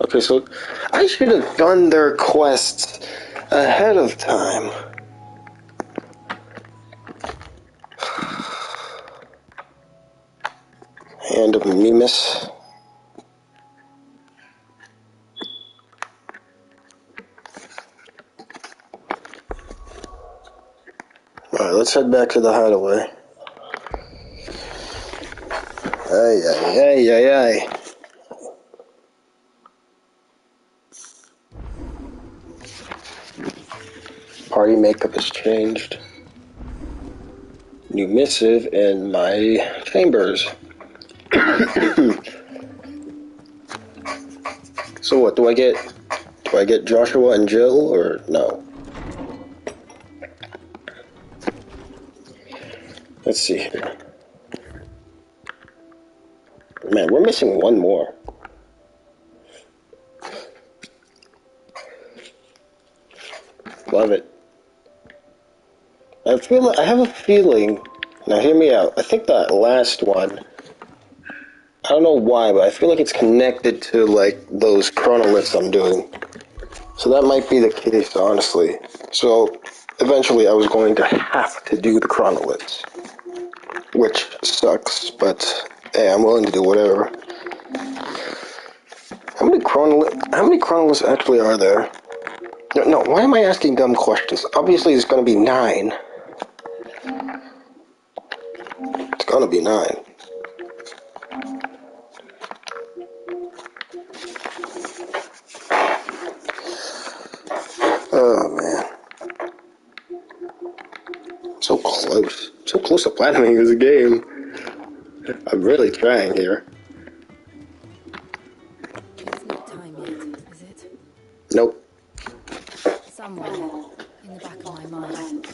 Okay, so I should have done their quests ahead of time. Hand of Mimas. Alright, let's head back to the hideaway. Ay, ay, ay, ay, ay. party makeup has changed. New missive in my chambers. So what, do I get Joshua and Jill, or no? Let's see here. Man, we're missing one more. Love it. I have a feeling, now hear me out, I think that last one, I don't know why, but I feel like it's connected to, like, those chronoliths I'm doing. So that might be the case, honestly. So, eventually I was going to have to do the chronoliths. Which sucks, but, hey, I'm willing to do whatever. How many chronoliths actually are there? No, why am I asking dumb questions? Obviously there's gonna be 9. It's gonna be 9. Oh, man. So close. So close to platinuming this game. I'm really trying here. It's not time yet, is it? Nope. Somewhere in the back of my mind.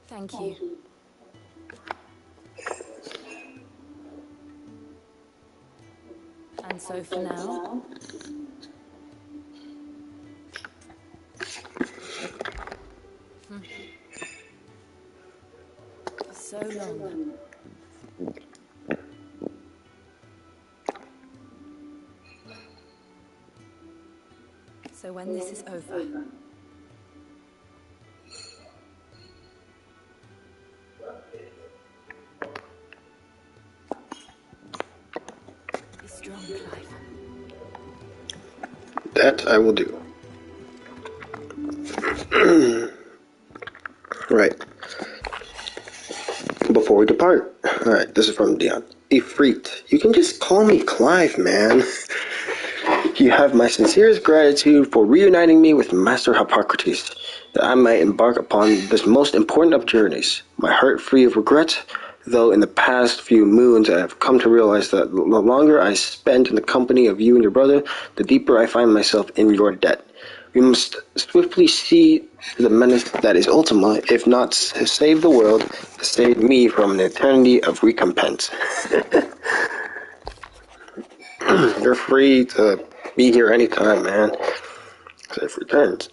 Thank you. And so for now, for so long. So when this is over, be strong, Clive. That I will do. Right. Before we depart. Alright, this is from Dion. Ifrit. You can just call me Clive, man. You have my sincerest gratitude for reuniting me with Master Hippocrates, that I might embark upon this most important of journeys. My heart free of regret, though in the past few moons I have come to realize that the longer I spend in the company of you and your brother, the deeper I find myself in your debt. We must swiftly see the menace that is Ultima, if not to save the world, to save me from an eternity of recompense. You're free to be here anytime, man. Safe returns.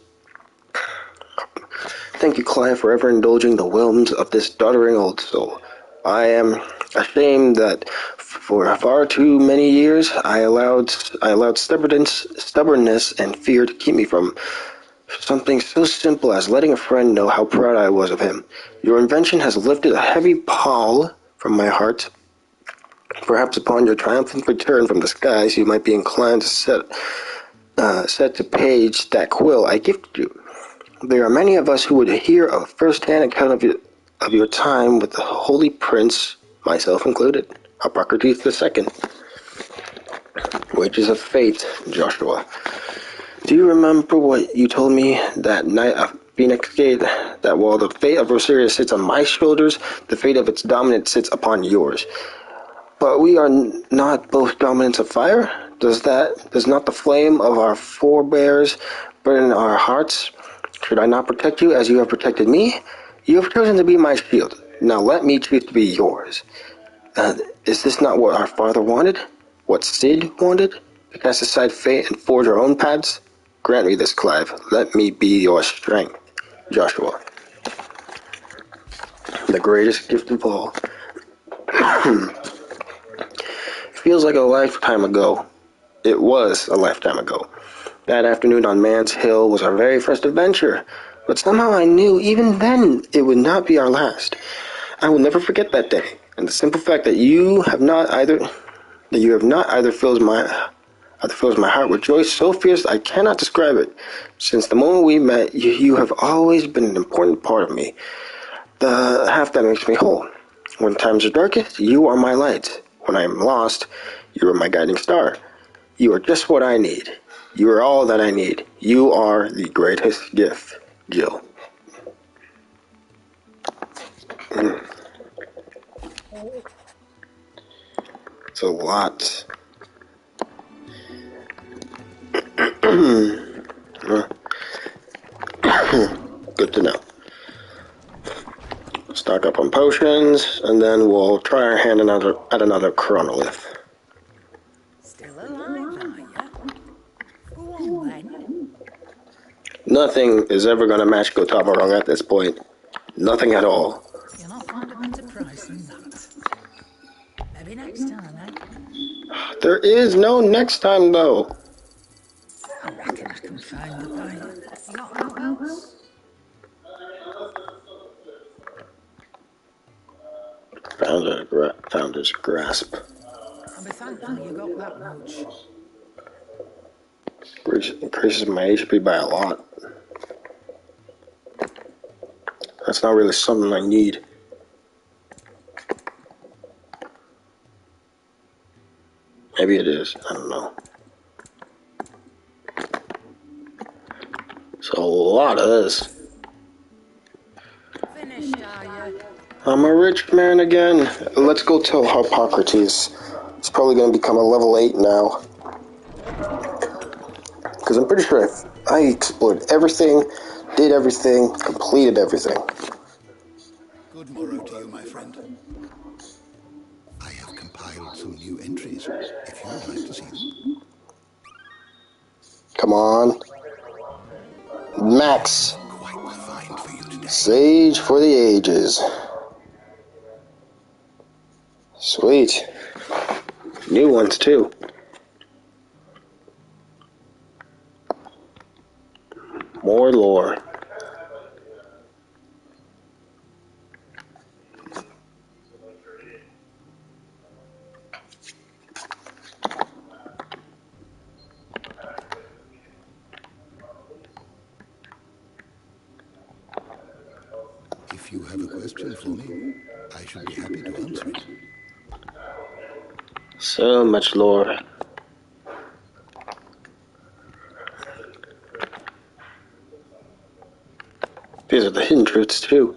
Thank you, Clive, for ever indulging the whims of this doddering old soul. I am ashamed that for far too many years I allowed stubbornness and fear to keep me from something so simple as letting a friend know how proud I was of him. Your invention has lifted a heavy pall from my heart. Perhaps upon your triumphant return from the skies, you might be inclined to set to page that quill I gifted you. There are many of us who would hear a first-hand account of your time with the Holy Prince, myself included, Hippocrates II. Wages of fate, Joshua. Do you remember what you told me that night of Phoenix Gate? That while the fate of Osiris sits on my shoulders, the fate of its dominant sits upon yours. But we are not both dominants of fire? Does not the flame of our forebears burn in our hearts? Should I not protect you as you have protected me? You have chosen to be my shield. Now let me choose to be yours. Is this not what our father wanted? What Sid wanted? To cast aside fate and forge our own paths? Grant me this, Clive. Let me be your strength. Joshua. The greatest gift of all. Feels like a lifetime ago. It was a lifetime ago. That afternoon on Man's Hill was our very first adventure, but somehow I knew even then it would not be our last. I will never forget that day, and the simple fact that you have not either fills my It fills my heart with joy so fierce I cannot describe it. Since the moment we met, you have always been an important part of me. The half that makes me whole. When times are darkest, you are my light. When I am lost, you are my guiding star. You are just what I need. You are all that I need. You are the greatest gift, Jill. It's a lot. Good to know. Stock up on potions, and then we'll try our hand at another chronolith. Still alive, are you? Go on then. Nothing is ever going to match Gotamarong at this point. Nothing at all. You'll not find a better price than that. Maybe next time, eh? There is no next time, though. I reckon I can find a buyer. You got aught else? Founder's Grasp. I'll be thankful you got that much. Increases my HP by a lot. That's not really something I need. Maybe it is. I don't know. It's a lot of this. Finished, are you? I'm a rich man again. Let's go tell Hippocrates. It's probably going to become a level 8 now. Because I'm pretty sure I explored everything, did everything, completed everything. Good morrow to you, my friend. I have compiled some new entries, if you would like to see them. Come on. Max. Quite the find for you today. Sage for the ages. Sweet. New ones, too. More lore. If you have a question for me, I should be happy to answer it. So much lore. These are the hidden truths, too.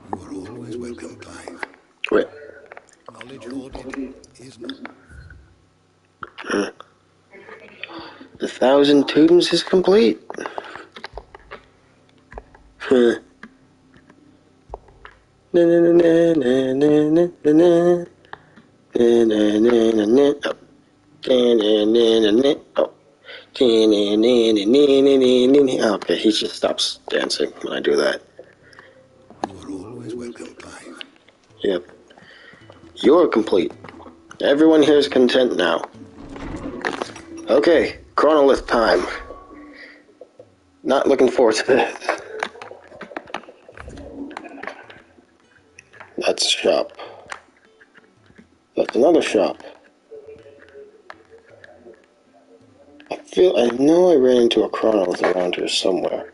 You are always welcome, Clive. Wait. Knowledge hoarded is not. The 1,000 Tombs is complete. Oh. Okay, he just stops dancing when I do that. You are always welcome, Clive. Yep. You're complete. Everyone here is content now. Okay, chronolith time. Not looking forward to this. That's a shop. That's another shop. I know I ran into a chronolith around here somewhere.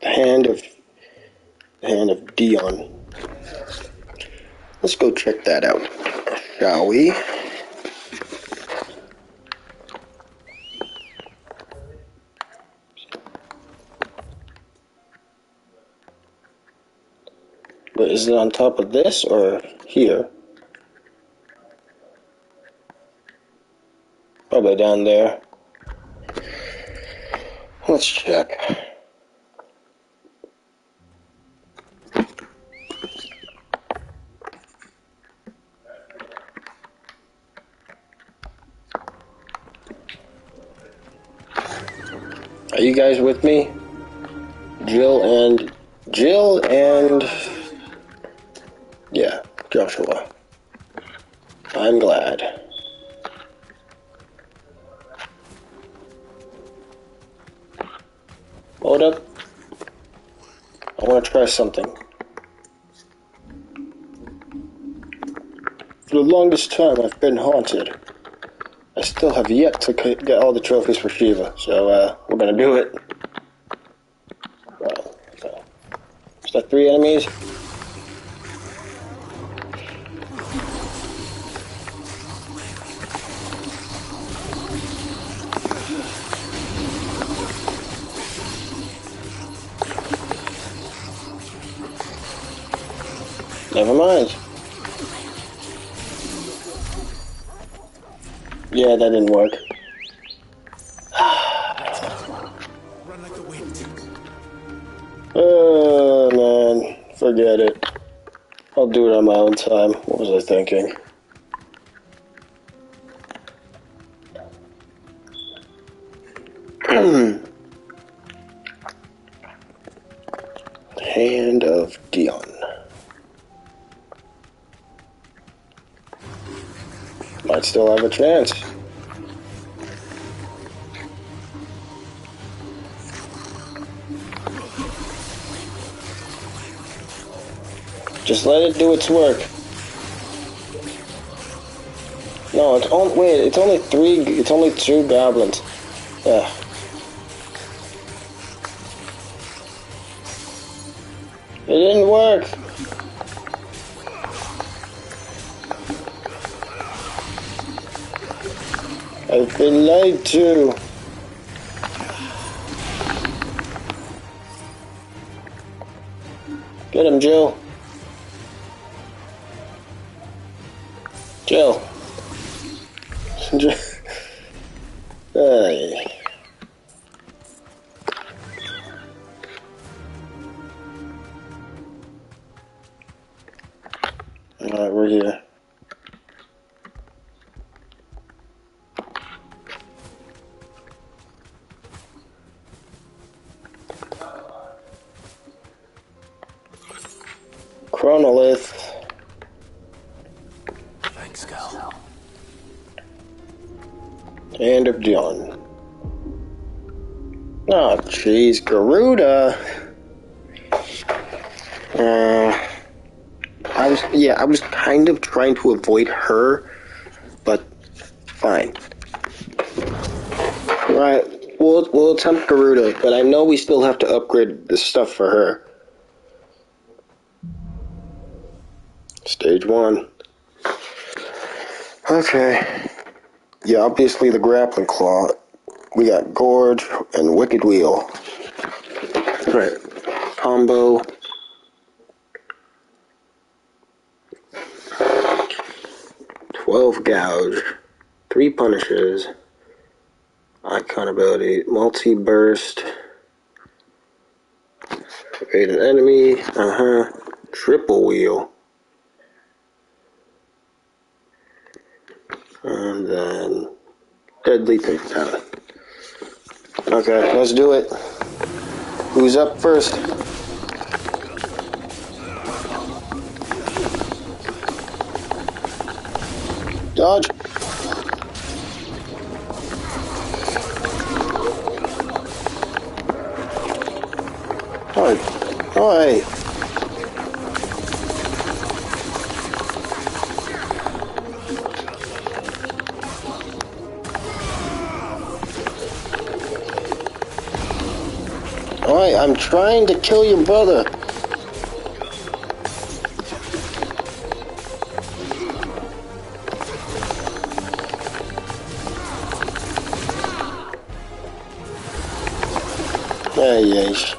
The hand of Dion. Let's go check that out, shall we? But is it on top of this or here? Probably down there. Let's check. Are you guys with me? Jill and Jill and... yeah, Joshua. I'm glad. Hold up. I want to try something. For the longest time, I've been haunted. I still have yet to get all the trophies for Shiva, so we're gonna do it. Well, so. Is that 3 enemies? Never mind. Yeah, that didn't work. Run like the wind. Oh, man. Forget it. I'll do it on my own time. What was I thinking? Hand of Dion. Might still have a chance. Just let it do its work. No, it's only wait. It's only 3. It's only 2 goblins. Ugh. It didn't work. I've been lied to. Get him, Jill. Jill. Hey. Alright, we're here. Chronolith. Thanks, Cal. Hand of Dion. Oh, jeez, Garuda. I was kind of trying to avoid her, but fine. Right, we'll attempt Garuda, but I know we still have to upgrade the stuff for her. Stage 1. Okay. Yeah, obviously the grappling claw. We got Gorge and Wicked Wheel. Right. Combo. Gouge, 3 punishes, icon ability, multi-burst, evade an enemy, triple wheel, and then deadly takedown. Okay, let's do it. Who's up first? Dodge. Alright. Alright, I'm trying to kill your brother. Yes.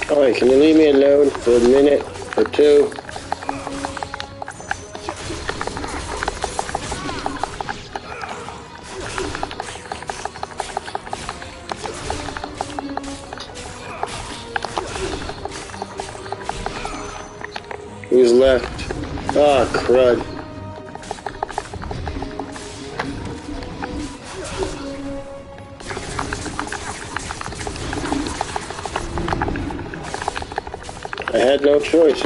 Alright, can you leave me alone for a minute or two? Ah, crud. I had no choice.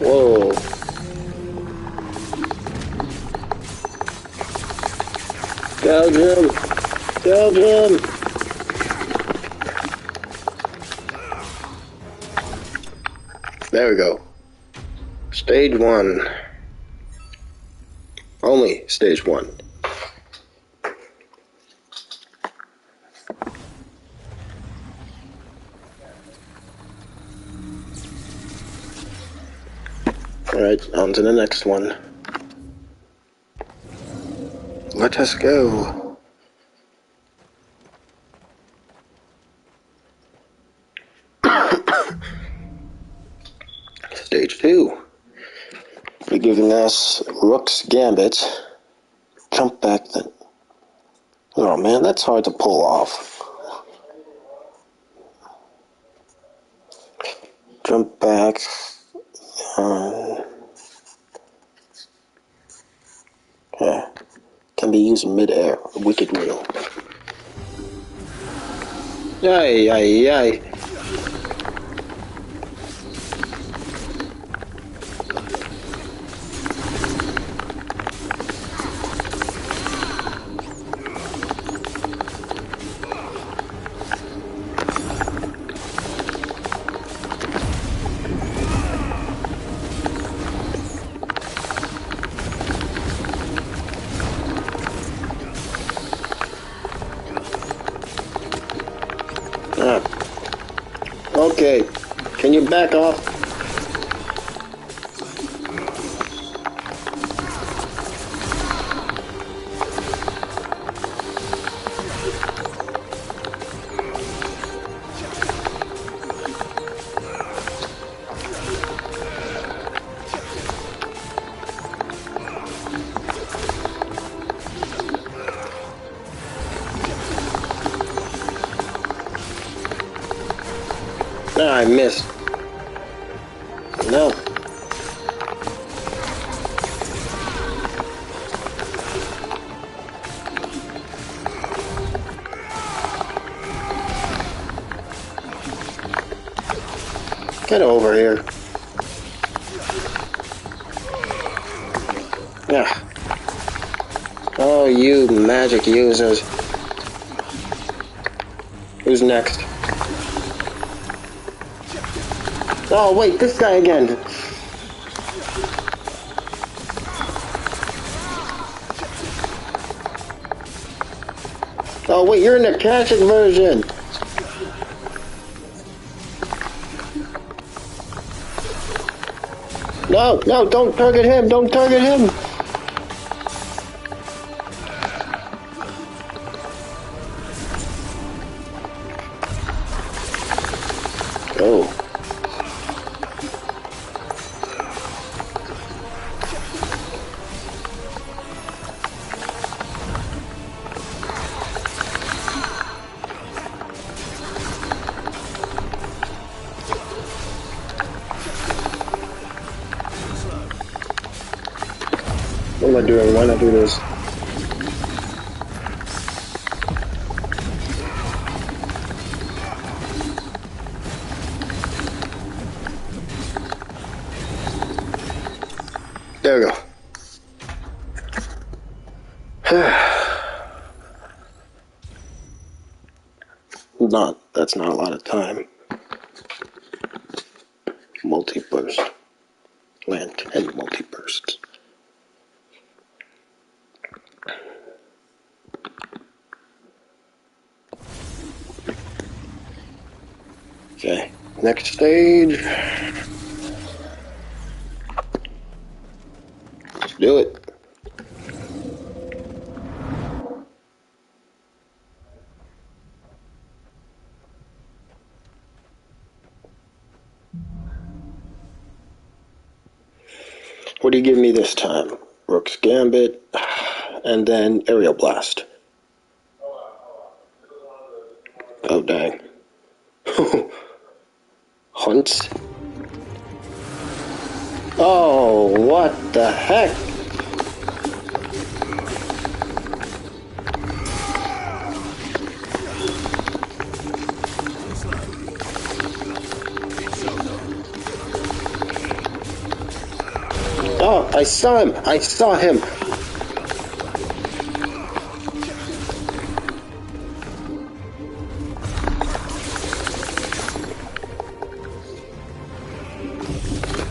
Whoa. Belgium! Belgium! There we go. Stage 1. Only stage 1. Alright, on to the next one. Let us go. Stage 2. You're giving us Rook's Gambit. Jump back then. Oh man, that's hard to pull off. Jump back. Yeah. Can be used in mid-air. Wicked wheel. Yay, yay, yay. Okay, can you back off? Ah, I missed. No. Get over here. Yeah. Oh, you magic users. Who's next? Oh, wait, this guy again. Oh, wait, you're in the classic version. No, no, don't target him, don't target him. Oh. What am I doing? Why not do this? There we go. That's not a lot of time. Multi-burst. Land 10 multi-bursts. Okay, next stage. Let's do it. What do you give me this time? Rook's Gambit, and then Aerial Blast. Oh, dang. Hunts? Oh, what the heck? Oh, I saw him! I saw him!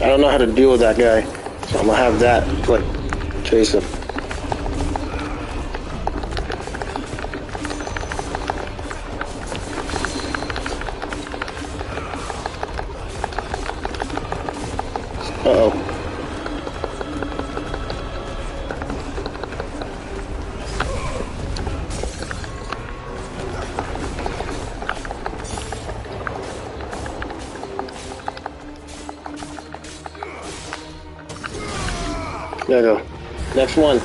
I don't know how to deal with that guy, so I'm gonna have that, like, chase him. Uh-oh. There we go. Next one.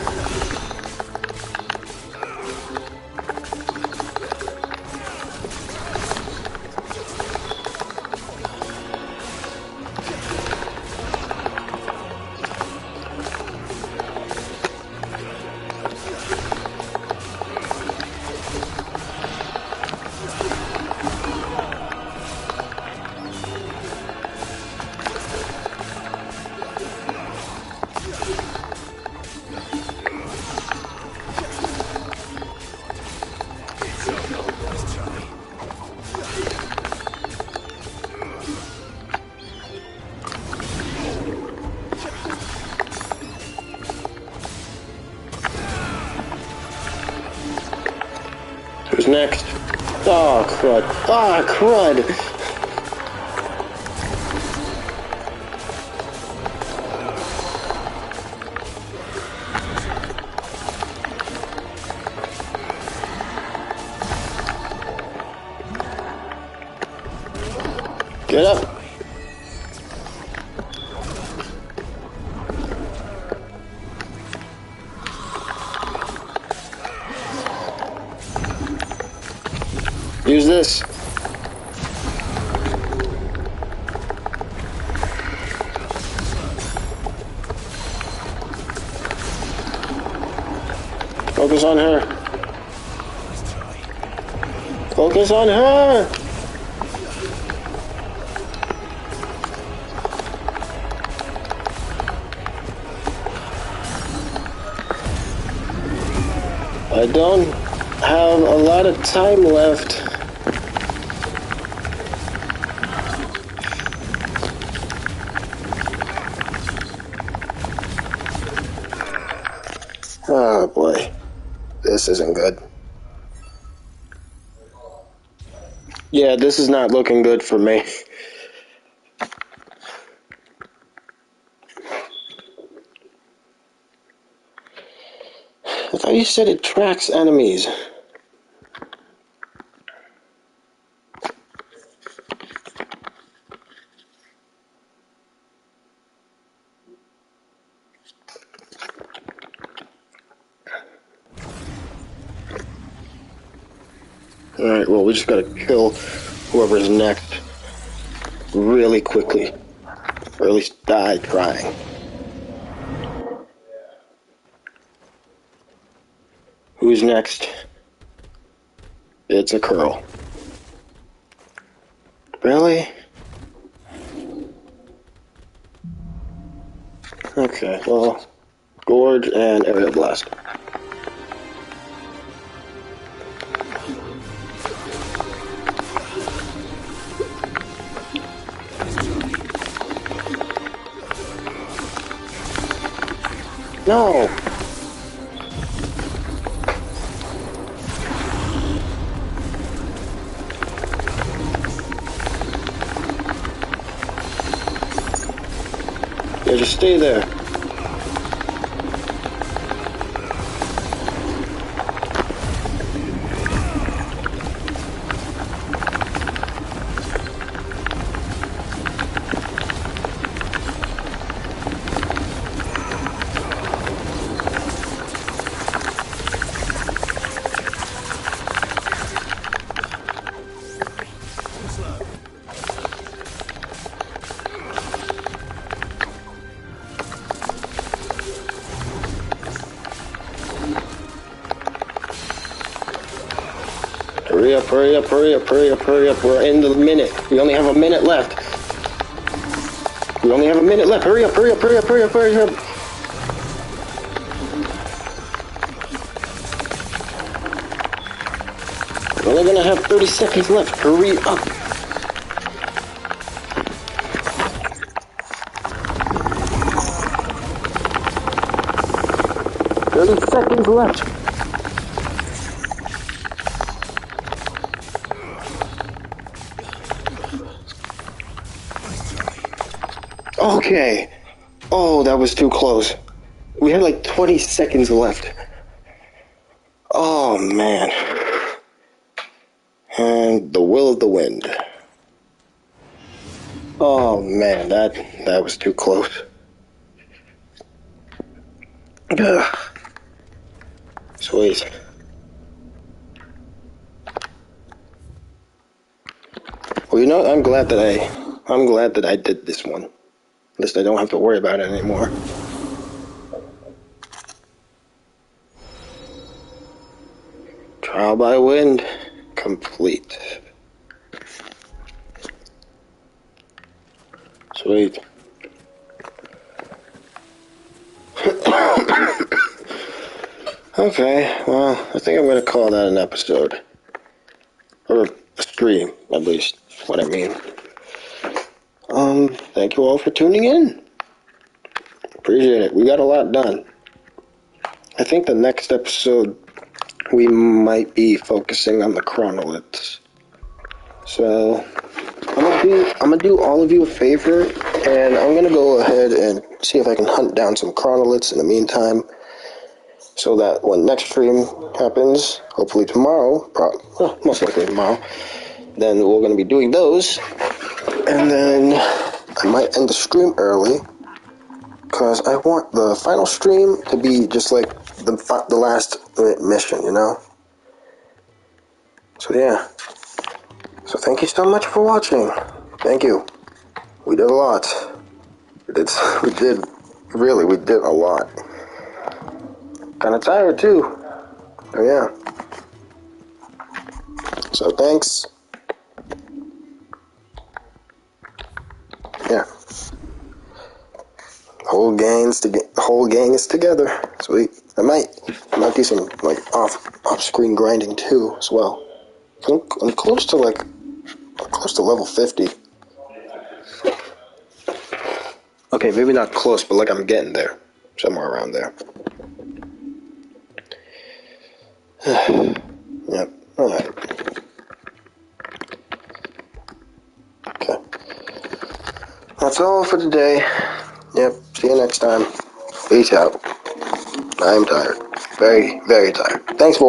Who's next? Oh, crud. Ah, crud! Get up! Use this. Focus on her. Focus on her! I don't have a lot of time left. Oh boy, this isn't good. Yeah, this is not looking good for me. I thought you said it tracks enemies. Alright, well, we just gotta kill whoever's next really quickly. Or at least die trying. Who's next? It's a curl. Really? Okay, well, Gorge and Aerial Blast. No! Yeah, just stay there. hurry up, hurry up, hurry up, hurry up, hurry up. We're in the minute. We only have a minute left. We only have a minute left. Hurry up, hurry up, hurry up, hurry up, hurry up. We're only gonna have 30 seconds left. Hurry up. Seconds left. Okay. Oh, that was too close. We had like 20 seconds left. Oh, man. And the will of the wind. Oh, man, that was too close. Ugh. Sweet. Well, you know, I'm glad that I did this one. At least I don't have to worry about it anymore. Trial by wind complete. Sweet. Okay, well, I think I'm going to call that an episode. Or a stream, at least, what I mean. Thank you all for tuning in. Appreciate it. We got a lot done. I think the next episode, we might be focusing on the chronoliths. So, I'm gonna do all of you a favor, and I'm gonna go ahead and see if I can hunt down some chronoliths in the meantime, so that when next stream happens, hopefully tomorrow, most likely tomorrow, then we're going to be doing those, and then I might end the stream early, because I want the final stream to be just like the last mission, you know? So yeah. So thank you so much for watching. Thank you. We did a lot. We did a lot. Kind of tired too. Oh yeah. So thanks. Yeah. The whole gang is together. Sweet. I might do some like off screen grinding too as well. I'm close to level 50. Okay, maybe not close, but like I'm getting there, somewhere around there. Yep. All right. Okay. That's all for today. Yep. See you next time. Peace out. I'm tired. Very, very tired. Thanks for